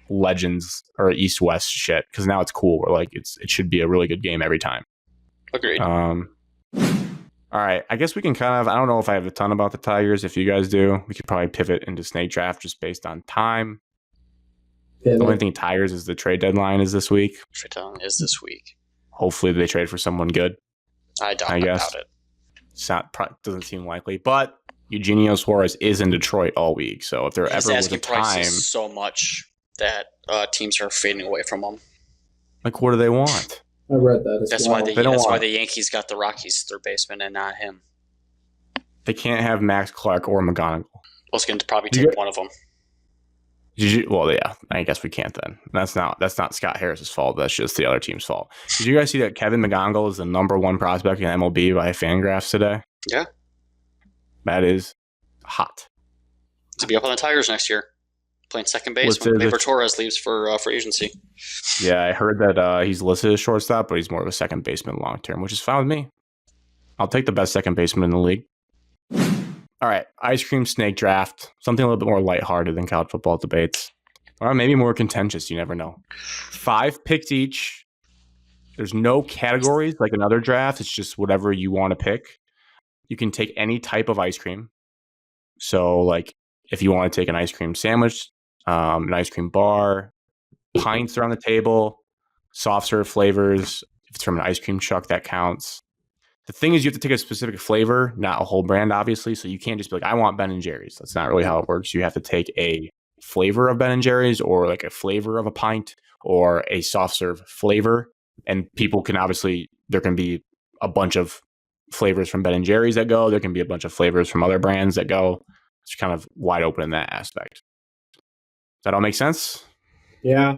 Legends or East West shit, because now it's cool. We're like it should be a really good game every time. Agreed. All right. I guess we can I don't know if I have a ton about the Tigers. If you guys do, we could probably pivot into snake draft just based on time. The only thing Tigers is the trade deadline is this week. Trade deadline is this week. Hopefully they trade for someone good. I doubt it. Doesn't seem likely, but Eugenio Suarez is in Detroit all week. So if there His ever was a asking price time, is so much that teams are fading away from him. like, what do they want? I read that as That's well. why the Yankees got the Rockies third baseman and not him. They can't have Max Clark or McGonigal. Well, it's going to probably take one of them. Well, yeah, I guess we can't then. That's not Scott Harris's fault. That's just the other team's fault. Did you guys see that Kevin McGonigal is the number 1 prospect in MLB by Fangraphs today? Yeah. That is hot. To be up on the Tigers next year, playing second base when Gleyber Torres leaves for free agency. Yeah, I heard that he's listed as shortstop, but he's more of a second baseman long term, which is fine with me. I'll take the best second baseman in the league. All right, ice cream snake draft. Something a little bit more lighthearted than college football debates. Or maybe more contentious, you never know. 5 picks each. There's no categories like another draft. It's just whatever you want to pick. You can take any type of ice cream. So, like, if you want to take an ice cream sandwich, an ice cream bar, pints are on the table, soft serve flavors. If it's from an ice cream truck, that counts. The thing is, you have to take a specific flavor, not a whole brand, obviously. So you can't just be like, I want Ben and Jerry's. That's not really how it works. You have to take a flavor of Ben and Jerry's, or like a flavor of a pint, or a soft serve flavor. And people can obviously, there can be a bunch of flavors from Ben and Jerry's that go. There can be a bunch of flavors from other brands that go. It's kind of wide open in that aspect. Does that all make sense? Yeah.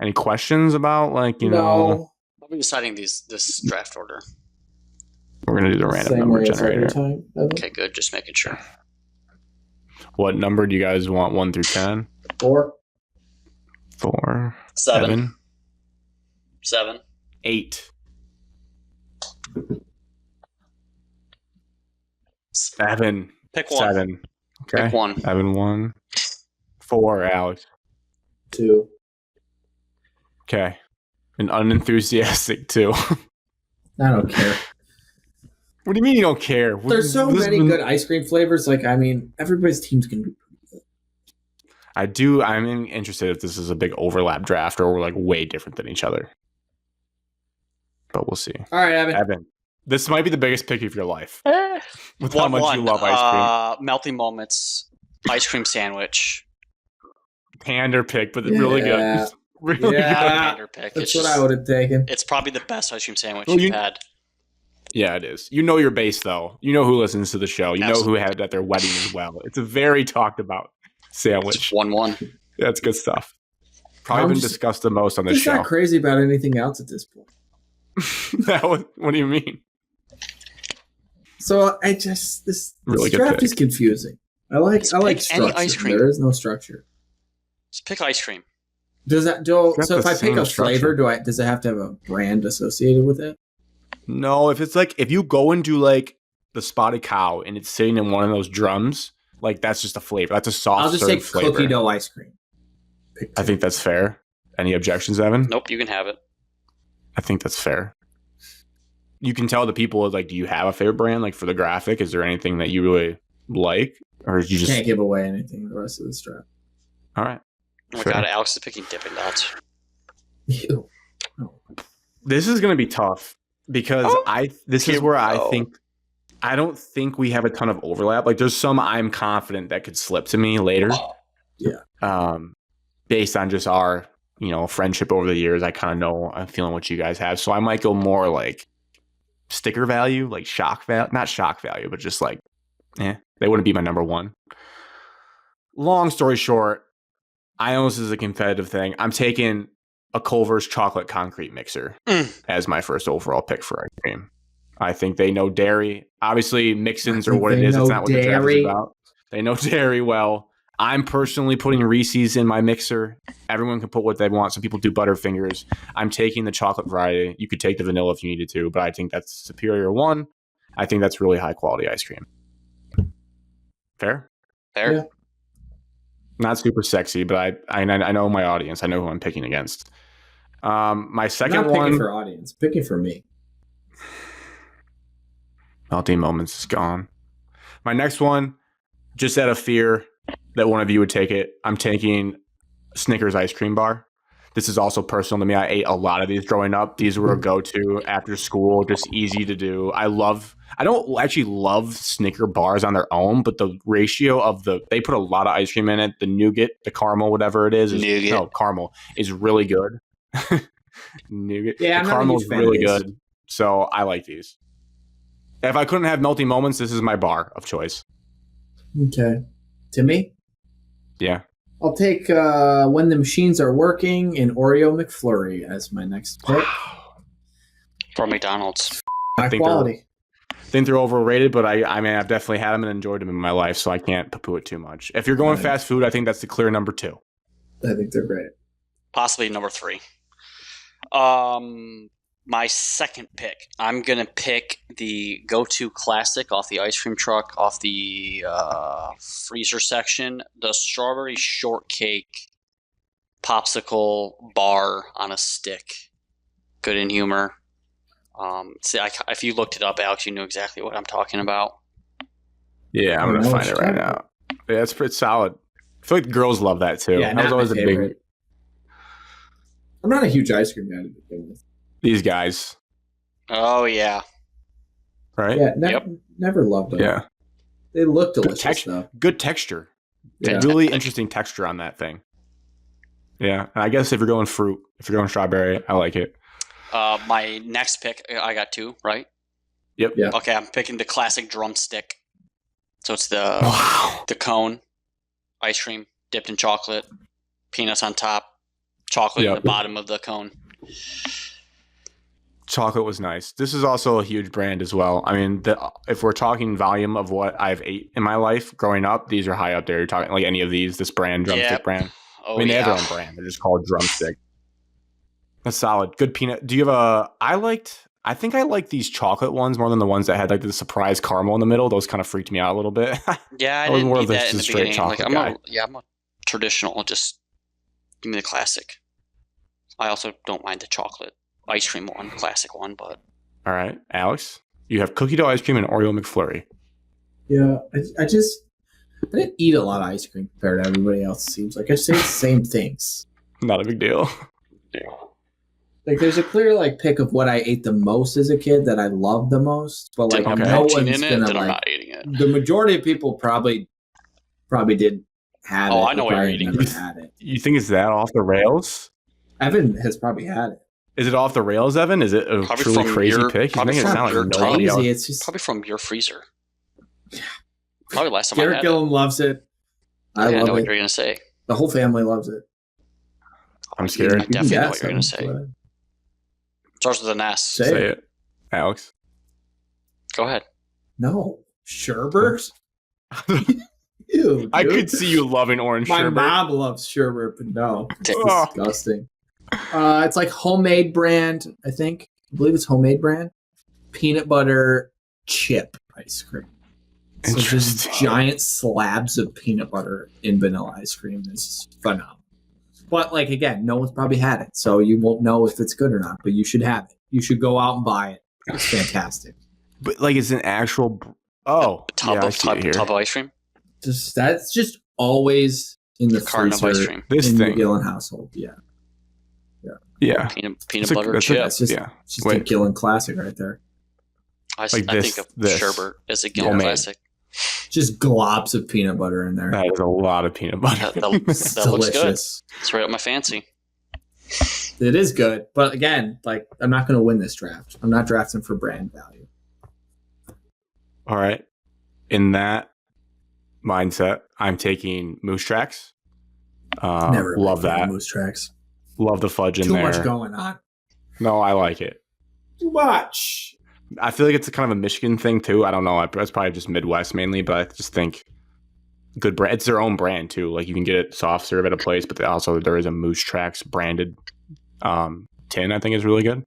Any questions about, like, you know? I'll be deciding this draft order. We're going to do the random number generator. Okay, good. Just making sure. What number do you guys want, 1 through 10? 4. 4. 7. 8. 7. Pick one. 7. Okay. Pick one. 7, 1. 4, Alex. 2. Okay. An unenthusiastic 2. I don't care. What do you mean you don't care? There's so many good ice cream flavors. Like, I mean, everybody's team's going to be pretty good. I'm interested if this is a big overlap draft or we're like way different than each other. But we'll see. All right, Evan. This might be the biggest pick of your life. With how much you love ice cream. Melting Moments, ice cream sandwich. Pander pick, but really good. Really good. Pander pick. That's what I would have taken. It's probably the best ice cream sandwich you've had. Yeah, it is. You know your base, though. You know who listens to the show. You know who had it at their wedding as well. It's a very talked about sandwich. It's 1-1. That's good stuff. Probably been discussed the most on this show. I'm not crazy about anything else at this point. What do you mean? So this really draft is confusing. I like structure. Any ice cream. There is no structure. Just pick ice cream. Does that so if I pick a flavor, does it have to have a brand associated with it? No, if you go into like the Spotted Cow and it's sitting in one of those drums, like that's just a flavor. That's a soft I'll just take flavor. cookie dough ice cream. I think that's fair. Any objections, Evan? Nope, you can have it. I think that's fair. You can tell the people, like, do you have a favorite brand? Like, for the graphic, is there anything that you really like? Or you just can't give away anything the rest of this draft? All right. Oh my God, Alex is picking Dippin' Dots. Ew. Oh. This is going to be tough because I don't think we have a ton of overlap. Like, there's some I'm confident that could slip to me later. Yeah. Based on just our, friendship over the years, I kind of know I'm feeling what you guys have. So I might go more like sticker value, like shock value, not shock value, but just like, they wouldn't be my number 1. Long story short, I know this is a competitive thing. I'm taking a Culver's chocolate concrete mixer as my first overall pick for our game. I think they know dairy. Obviously, mix-ins are what it is. It's not what the draft is about. They know dairy well. I'm personally putting Reese's in my mixer. Everyone can put what they want. Some people do Butterfingers. I'm taking the chocolate variety. You could take the vanilla if you needed to, but I think that's the superior one. I think that's really high-quality ice cream. Fair? Yeah. Not super sexy, but I know my audience. I know who I'm picking against. My second one. Picking for audience. Picking for me. Melting Moments is gone. My next one, just out of fear that one of you would take it, I'm taking Snickers ice cream bar. This is also personal to me. I ate a lot of these growing up. These were a go-to after school, just easy to do. I don't actually love Snicker bars on their own, but the ratio of they put a lot of ice cream in it. The nougat, the caramel, whatever it is caramel is really good. Nougat. Yeah, the caramel is really good. So I like these. If I couldn't have melting moments, this is my bar of choice. Okay. Timmy? Yeah. I'll take When the Machines Are Working and Oreo McFlurry as my next pick. From McDonald's. High quality. I think they're overrated, but I mean, I've definitely had them and enjoyed them in my life, so I can't poo-poo it too much. If you're going fast food, I think that's the clear number 2. I think they're great. Possibly number 3. My second pick, I'm going to pick the go-to classic off the ice cream truck, off the freezer section, the strawberry shortcake popsicle bar on a stick. Good in humor. If you looked it up, Alex, you knew exactly what I'm talking about. Yeah, I'm going to find it right now. Yeah, it's pretty solid. I feel like girls love that too. Yeah, that was always a big... I'm not a huge ice cream guy to begin with. These guys. Oh, yeah. Right? Yeah, never loved them. Yeah. They look delicious, though. Good texture. Yeah. Really interesting texture on that thing. Yeah. And I guess if you're going fruit, if you're going strawberry, I like it. My next pick, I got 2, right? Yep. Yeah. Okay, I'm picking the classic drumstick. So it's the cone, ice cream, dipped in chocolate, peanuts on top, chocolate in the bottom of the cone. Chocolate was nice. This is also a huge brand as well. I mean, if we're talking volume of what I've ate in my life growing up, these are high up there. You're talking like any of these, this brand, Drumstick brand. Oh, I mean, they have their own brand. They're just called Drumstick. That's solid. Good peanut. Do you have I think I like these chocolate ones more than the ones that had like the surprise caramel in the middle. Those kind of freaked me out a little bit. Yeah, I didn't need that in the beginning. Like, I'm a traditional. Just give me the classic. I also don't mind the chocolate ice cream one, classic one, but... All right, Alex, you have cookie dough ice cream and Oreo McFlurry. Yeah, I didn't eat a lot of ice cream compared to everybody else, it seems like. I just ate the same things. Not a big deal. Yeah. Like, there's a clear, like, pick of what I ate the most as a kid that I loved the most, but, like, no one's gonna, like... I'm not eating it. The majority of people probably did have it. Oh, I know what you're eating. Had it. You think it's that off the rails? Evan has probably had it. Is it off the rails, Evan? Is it a probably truly crazy pick? He's making it sound like nobody else. It's just probably from your freezer. Probably last time Garrett I had Gillen loves it. I know love what it. you're going to say. The whole family loves it. I'm scared. I definitely know what you're going to say. Starts with an S. Say it, Alex. Go ahead. No. Sherbert? Ew, I could see you loving orange sherbet. My mom loves sherbet, but no. It's disgusting. It's like homemade brand, I think. I believe it's homemade brand. Peanut butter chip ice cream. So just giant slabs of peanut butter in vanilla ice cream. It's phenomenal. But, like, again, no one's probably had it, so you won't know if it's good or not, but you should have it. You should go out and buy it. It's fantastic. But, like, it's an actual... Oh, tub of ice cream? That's just always in the carton of ice cream. This in thing. the Gillen household, yeah. Peanut butter chip. It's just a Gillen classic right there. I think of sherbet as a Gillen classic. Just globs of peanut butter in there. That is a lot of peanut butter. That looks good. It's right up my fancy. It is good, but again, like, I'm not going to win this draft. I'm not drafting for brand value. All right. In that mindset, I'm taking Moose Tracks. Never love that. Moose Tracks. Love the fudge in there. Too much going on. No, I like it. Too much. I feel like it's a kind of a Michigan thing too. I don't know. It's probably just Midwest mainly, but I just think good brand. It's their own brand too. Like, you can get it soft serve at a place, but also there is a Moose Tracks branded tin. I think is really good.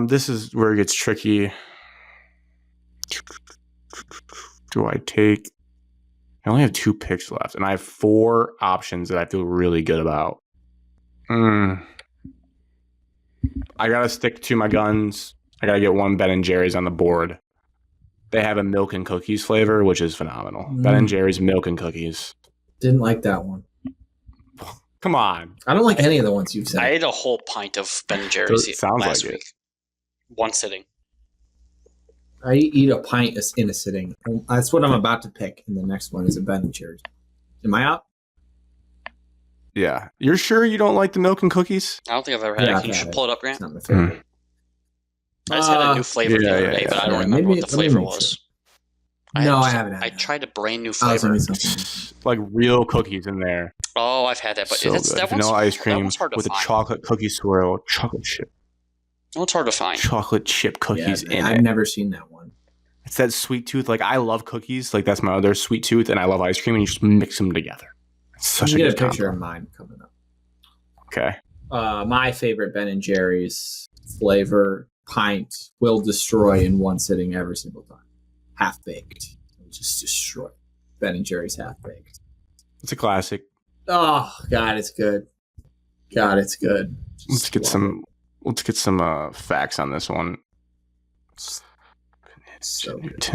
This is where it gets tricky. Do I take? I only have 2 picks left, and I have 4 options that I feel really good about. I gotta stick to my guns. I gotta get one Ben & Jerry's on the board. They have a milk and cookies flavor, which is phenomenal. Ben & Jerry's milk and cookies. Didn't like that one. Come on. I don't like any of the ones you've said. I ate a whole pint of Ben & Jerry's Sounds last like it. week. One sitting. I eat a pint in a sitting. That's what I'm about to pick. And the next one is a Ben & Jerry's. Am I up? Yeah. You're sure you don't like the milk and cookies? I don't think I've ever had it. You should pull it up, Grant. It's not my favorite. I just had a new flavor the other day, but I don't remember what the flavor was. No, I haven't had I that. tried a brand new flavor. Like real cookies in there. Oh, I've had that, but So that's, good. that Vanilla one's, ice cream that one's hard to with find. a chocolate cookie swirl, chocolate chip. That one's hard to find. Chocolate chip cookies in I've it. never seen that one. It's that sweet tooth. Like I love cookies. Like that's my other sweet tooth, and I love ice cream, and you just mix them together. It's such You a get good a picture combo. of mine coming up. Okay. My favorite Ben & Jerry's flavor pint will destroy in one sitting every single time. Half baked. It'll just destroy. Ben & Jerry's half baked. It's a classic. Oh God, it's good. God, it's good. Let's get some facts on this one. So good.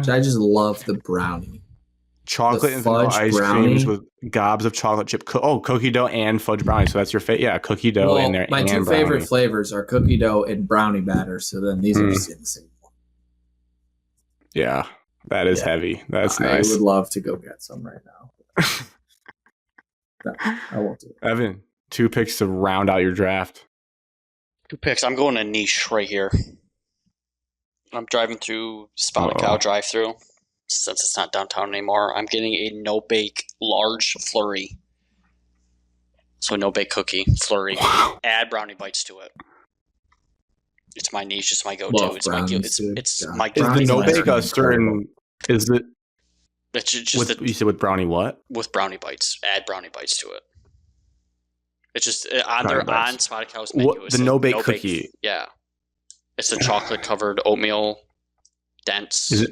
I just love the brownie. Chocolate The and vanilla fudge ice brownie. creams with gobs of chocolate chip. Cookie dough and fudge brownie. So that's your favorite. Yeah, cookie dough in there. My and two brownie. favorite flavors are cookie dough and brownie batter. So then these are just in the same one. Yeah, that is heavy. That's nice. I would love to go get some right now. No, I won't do it. Evan, 2 picks to round out your draft. 2 picks. I'm going a niche right here. I'm driving through Spotted Cow drive-through. Since it's not downtown anymore, I'm getting a no-bake large flurry. So no-bake cookie flurry. Wow. Add brownie bites to it. It's my niche. It's my go-to. Love It's my brownies, dude. it's God. my Is the Brownies no and ice bake cream a are certain? Is it It's just with, you said with brownie what? with brownie bites. Add brownie bites to it. It's just on Brownie their bites. on Spotted Cow's menu. What, it the says no-bake cookie? Yeah, it's a chocolate-covered oatmeal, dense. Is it?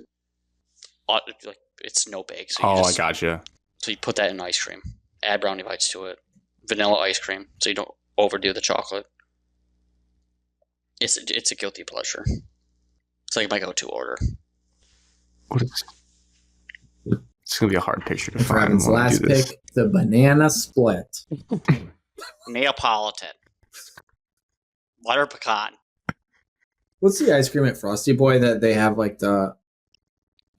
Like it's no bake. So Oh, I gotcha. So you put that in ice cream. Add brownie bites to it. Vanilla ice cream, so you don't overdo the chocolate. It's a guilty pleasure. It's like my go-to order. What is? It's gonna be a hard picture to For find. Evan's when we last do this. pick, the banana split. Neapolitan. Butter pecan. What's the ice cream at Frosty Boy that they have like the?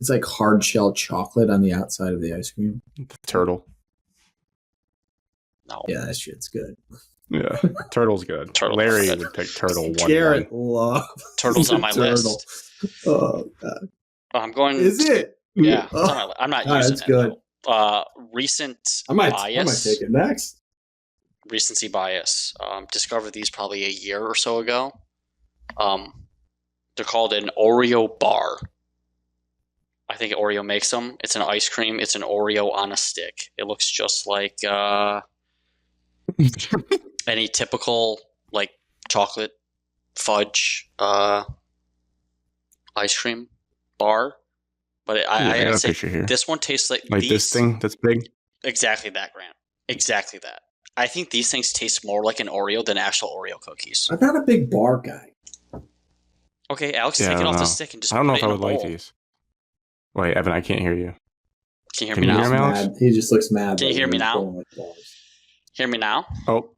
It's like hard shell chocolate on the outside of the ice cream. Turtle. No. Yeah, that shit's good. Yeah, turtle's good. Turtle's Larry good. would pick turtle. Garrett loves Turtle's on my turtle. list. Oh God, I'm going. is it? Yeah, Oh, it's on my list. I'm not God, using that's it. good. though. Recent I might bias. take it next. Recency bias. Discovered these probably a year or so ago. They're called an Oreo bar. I think Oreo makes them. It's an ice cream. It's an Oreo on a stick. It looks just like any typical like chocolate fudge ice cream bar. But I got gotta a say, picture here. this one tastes like Like these, this thing that's big. Exactly that, Grant. Exactly that. I think these things taste more like an Oreo than actual Oreo cookies. I'm not a big bar guy. Okay, Alex, Yeah, take I it don't off the know. stick and just I don't know put if it I in a would like bowl. these. Wait, Evan, I can't hear you. Can you hear Can me you now? hear me, Alex? Mad. He just looks mad. Can you that hear me we're now? going with bars. Hear me now? Oh,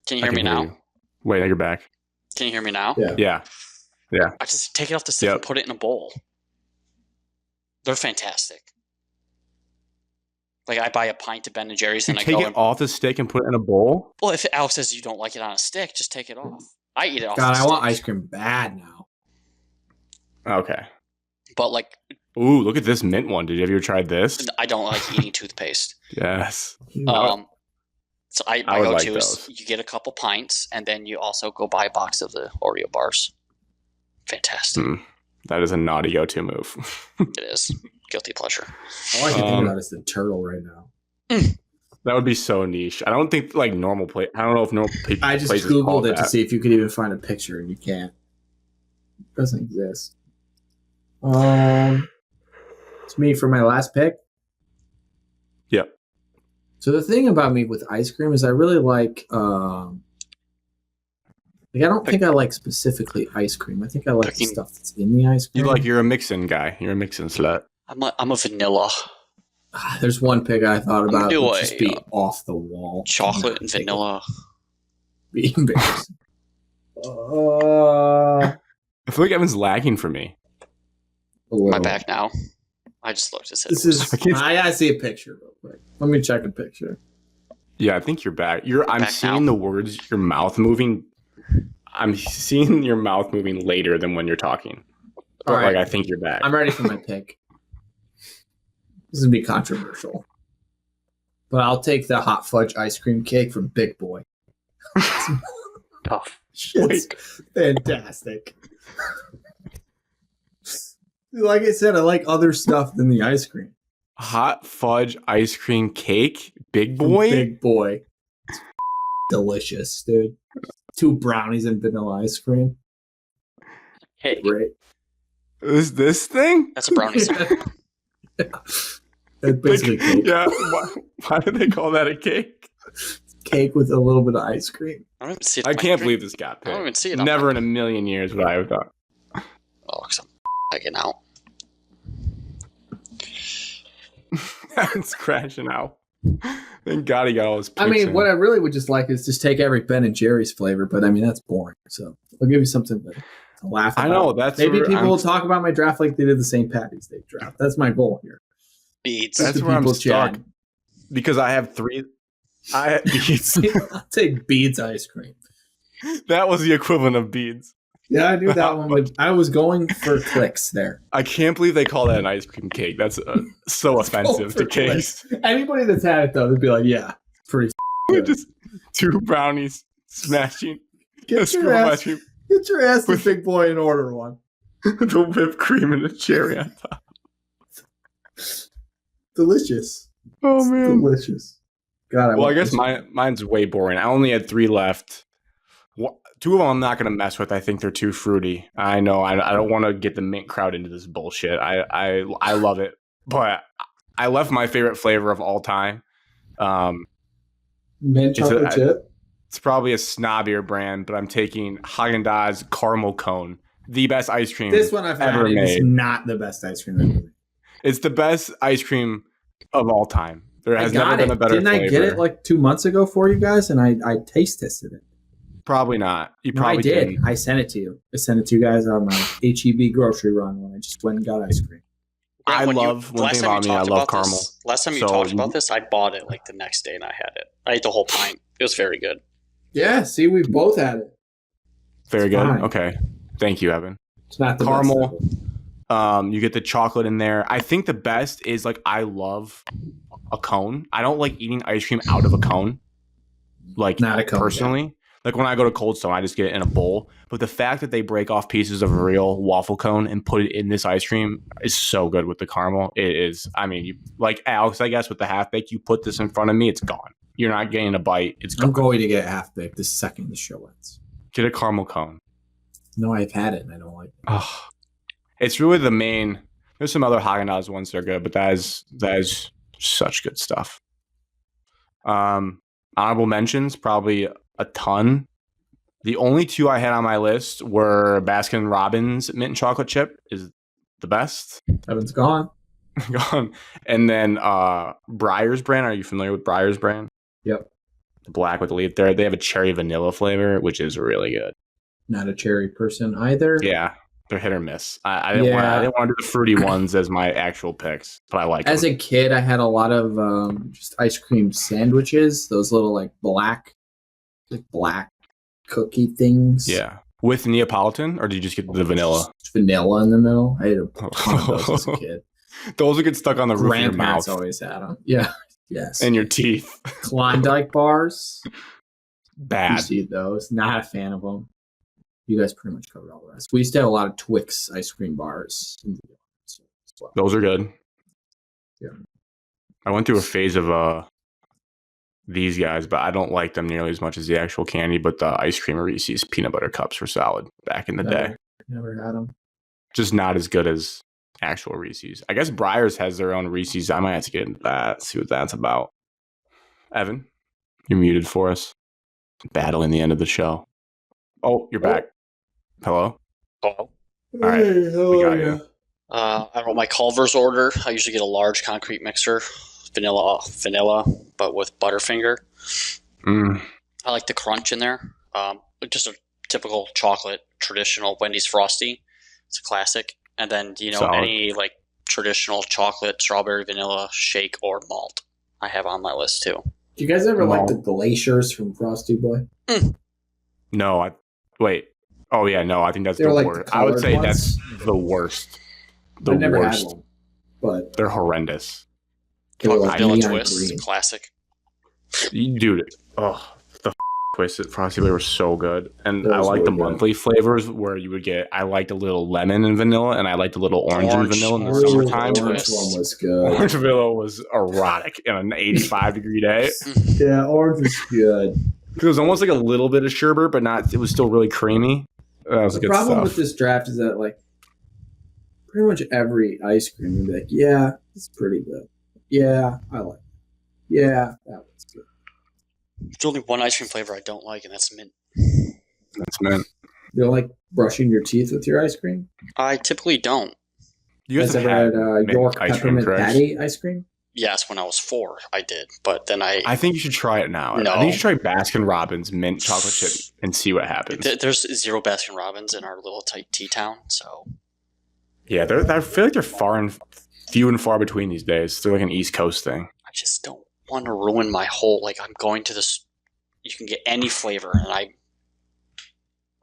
Can you I hear me can now? you. Wait, now you're back. Can you hear me now? Yeah. Yeah. I just take it off the stick Yep. and put it in a bowl. They're fantastic. Like I buy a pint of Ben & Jerry's You and I take go it and, off the stick and put it in a bowl. well, if Alex says you don't like it on a stick, just take it off. I eat it off God, the I want stick. ice cream bad now. Okay. But like Ooh, look at this mint one. Have you ever tried this? I don't like eating toothpaste. Yes. So my I would go-to like is those. you get a couple pints and then you also go buy a box of the Oreo bars. Fantastic. That is a naughty go-to move. It is. Guilty pleasure. All I can think about is the turtle right now. That would be so niche. I don't think like normal play. I don't know if normal people. I just places call Googled it to that. see if you could even find a picture, and you can't. It doesn't exist. It's me for my last pick. Yep. So the thing about me with ice cream is I really like I don't think I like specifically ice cream. I think I like the stuff that's in the ice cream. You're a mixin' guy. You're a mixin' slut. I'm a vanilla. There's one pick I thought about. do Would just be off the wall. chocolate and vanilla. Be embarrassing. I feel like Evan's lagging for me. My back now. I just looked and said This is. I gotta see a picture real quick. Let me check a picture. Yeah, I think you're back. I'm back seeing now. the words, your mouth moving. I'm seeing your mouth moving later than when you're talking. But All right. I think you're back. I'm ready for my pick. This is gonna be controversial, but I'll take the hot fudge ice cream cake from Big Boy. Tough. Shit's fantastic. Like I said, I like other stuff than the ice cream. Hot fudge ice cream cake, Big Boy. Big Boy. It's delicious, dude. 2 brownies and vanilla ice cream. Hey, Great. Is this thing? that's a brownie. It's basically cake. Yeah. Why do they call that a cake? Cake with a little bit of ice cream. I don't even see it. I can't believe this got I don't picked. even see it. on Never my- in a million years would I have thought. Oh, because I'm checking out. It's crashing out. Thank God he got all his picks I mean, in. what I really would just like is just take every Ben and Jerry's flavor, but I mean, that's boring. So I'll give you something to laugh about. I know, that's Maybe where people I'm- will talk about my draft like they did the St. Patty's Day draft. That's my goal here. Beads. That's The where I'm people's stuck. chat. Because I have 3. Beads. I'll take Beads ice cream. That was the equivalent of beads. Yeah, I knew that one. But I was going for clicks there. I can't believe they call that an ice cream cake. That's so offensive to for cakes. Anybody that's had it though, they'd be like, "Yeah, pretty good." Just 2 brownies smashing a Get scoop your of ice ass, cream get your ass to With- Big Boy and order one. the whipped cream and a cherry on top. Delicious. Oh man. Delicious. God, Well, I want guess this. mine's way boring. I only had 3 left. 2 of them I'm not going to mess with. I think they're too fruity. I know. I don't want to get the mint crowd into this bullshit. I love it, but I left my favorite flavor of all time. Mint chocolate chip. It's probably a snobbier brand, but I'm taking Haagen-Dazs caramel cone, the best ice cream This one I've had ever is made. not the best ice cream ever made. It's the best ice cream of all time. There has I got never been it. a better Didn't flavor. I get it like 2 months ago for you guys? And I taste tested it. Probably not. You No, I probably did. didn't. I sent it to you. I sent it to you guys on my HEB grocery run when I just went and got ice cream. I When love one last thing time you about me. I talked love about caramel. this- Last time you So talked you- about this, I bought it like the next day and I had it. I ate the whole pint. It was very good. Yeah, see, we both had it. Very It's good. fine. Okay. Thank you, Evan. It's not the Caramel. best ever. You get the chocolate in there. I think the best is I love a cone. I don't like eating ice cream out of a cone. Not a cone, personally. Like when I go to Cold Stone, I just get it in a bowl. But the fact that they break off pieces of a real waffle cone and put it in this ice cream is so good with the caramel. It is. I mean, you like Alex, I guess, with the half bake, you put this in front of me, it's gone. You're not getting a bite. It's I'm gone. going to get half baked the second the show ends. Get a caramel cone. No, I've had it and I don't like it. Oh, it's really the main. There's some other Haagen-Dazs ones that are good, but that is such good stuff. Honorable mentions, probably a ton. The only 2 I had on my list were Baskin Robbins mint chocolate chip is the best. Evan's gone. Gone. And then Breyer's brand. Are you familiar with Breyer's brand? Yep. The black with the leaf there. They have a cherry vanilla flavor, which is really good. Not a cherry person either. Yeah. They're hit or miss. I didn't want to do the fruity ones as my actual picks, but I like As them. a kid, I had a lot of just ice cream sandwiches. Those little like black cookie things. Yeah. With Neapolitan, or did you just get the vanilla? Just vanilla in the middle. I ate a ton of those as a kid. Those would get stuck on the roof of your Grandparents mouth always had them. Yeah. Yes. and your teeth. Klondike bars. You Bad. see those. Not a fan of them. You guys pretty much covered all the rest. We used to have a lot of Twix ice cream bars. As well. Those are good. Yeah. I went through a phase of these guys, but I don't like them nearly as much as the actual candy. But the ice cream Reese's peanut butter cups were solid back in the day. Never had them. Just not as good as actual Reese's. I guess Breyer's has their own Reese's. I might have to get into that, see what that's about. Evan, you're muted for us. Battling the end of the show. Oh, you're back. Hello? Oh, All right, we got you. I wrote my Culver's order. I usually get a large concrete mixer, vanilla, but with Butterfinger. I like the crunch in there. Just a typical chocolate, traditional Wendy's Frosty. It's a classic. And then, Solid. any like traditional chocolate, strawberry, vanilla, shake, or malt I have on my list too. Do you guys ever like the glaciers from Frosty Boy? No, wait. Oh yeah, no, I think that's They're the like worst. the I would say colored ones? that's the worst. I've never worst. had one, but They're horrendous. they were like Vanilla neon twist, green. classic. Dude, the twisted Frosty flavor was so good. And I Those like were the good. monthly flavors where you would get, I liked a little lemon and vanilla, and I liked a little orange and vanilla in the Orange. summertime. The orange one was good. Orange vanilla was erotic in an 85-degree day. Yeah, orange was good. It was almost like a little bit of sherbet, but not. It was still really creamy. That was The good problem stuff. with this draft is that like pretty much every ice cream you'd be like, yeah, it's pretty good. Yeah, I like it. Yeah, that was good. There's only one ice cream flavor I don't like, and that's mint. That's mint. You don't like brushing your teeth with your ice cream? I typically don't. You guys guys ever have had had mint York ice cream, peppermint correct? patty ice cream? Yes, when I was 4, I did, but then I think you should try it now. No. I think you should try Baskin Robbins mint chocolate chip and see what happens. There's zero Baskin Robbins in our little tight tea town, so Yeah, I feel like they're few and far between these days. They're like an East Coast thing. I just don't want to ruin my whole. Like, I'm going to this. You can get any flavor, and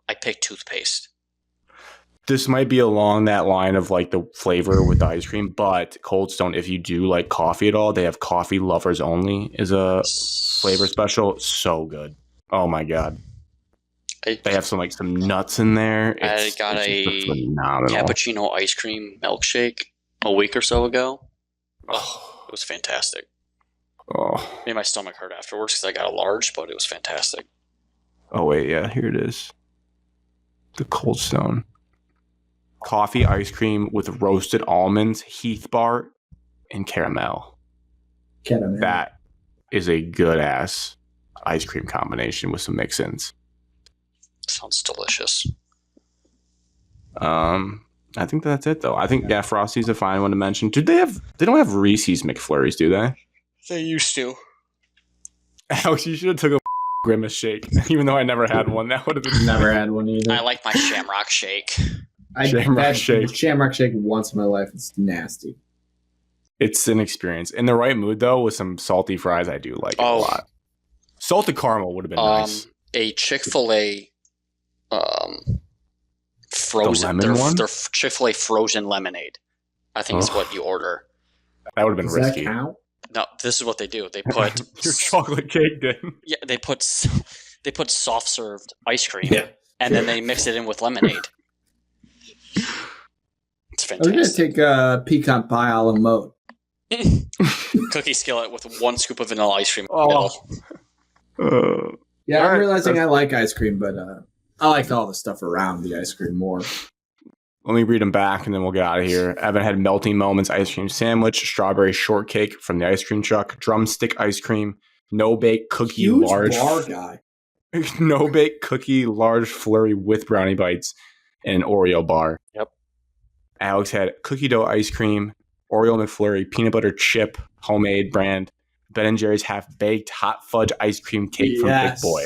I pick toothpaste. This might be along that line of like the flavor with the ice cream, but Cold Stone, if you do like coffee at all, they have coffee lovers only is a flavor special. So good. Oh my god. They have some nuts in there. I got it's a phenomenal. cappuccino ice cream milkshake a week or so ago. Oh, it was fantastic. Oh. Made my stomach hurt afterwards because I got a large, but it was fantastic. Oh wait, yeah, here it is. The Cold Stone. Coffee ice cream with roasted almonds, Heath bar, and caramel. Caramel. That is a good ass ice cream combination with some mix-ins. Sounds delicious. I think that's it though. I think Frosty's a fine one to mention. They don't have Reese's McFlurries, do they? They used to. Alex, you should have took a Grimace shake, even though I never had one. That would have been Never had one either. I like my Shamrock Shake. I've Shamrock had Shake. Shamrock Shake once in my life. It's nasty. It's an experience. In the right mood though, with some salty fries, I do like it a lot. Salted caramel would have been nice. A Chick-fil-A frozen The lemon one? their Chick-fil-A frozen lemonade. I think is what you order. That would have been Does risky. that count? No, this is what they do. They put Your chocolate cake did. yeah, they put soft served ice cream and then they mix it in with lemonade. It's I was gonna fantastic. take pecan pie a la mode. Cookie skillet with 1 scoop of vanilla ice cream. Oh. Yeah, All I'm right. realizing I like ice cream, but I like all the stuff around the ice cream more. Let me read them back and then we'll get out of here. Evan had Melting Moments ice cream sandwich, strawberry shortcake from the ice cream truck, drumstick ice cream, no bake cookie Huge large, bar guy. no bake cookie large flurry with brownie bites, and an Oreo bar. Yep. Alex had cookie dough ice cream, Oreo McFlurry, peanut butter chip, homemade brand, Ben & Jerry's half baked hot fudge ice cream cake from Big Boy.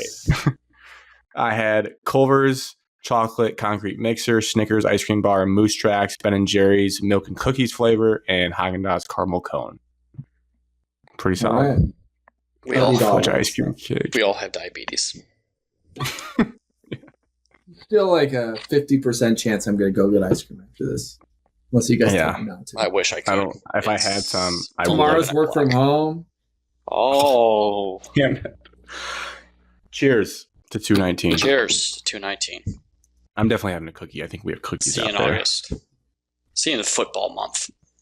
I had Culver's chocolate concrete mixer, Snickers ice cream bar, Moose Tracks, Ben & Jerry's milk and cookies flavor, and Haagen-Dazs caramel cone. Pretty solid. All right. We all Fudge ice cream cake. we all have diabetes. Still like a 50% chance I'm gonna go get ice cream after this. Unless you guys tell me not to. I wish I could. I don't. If I had some, I Tomorrow's would. work from home. Oh, Yeah. Cheers to 219. cheers to 219. I'm definitely having a cookie. I think we have cookies See you out in there. August. See you in the football month.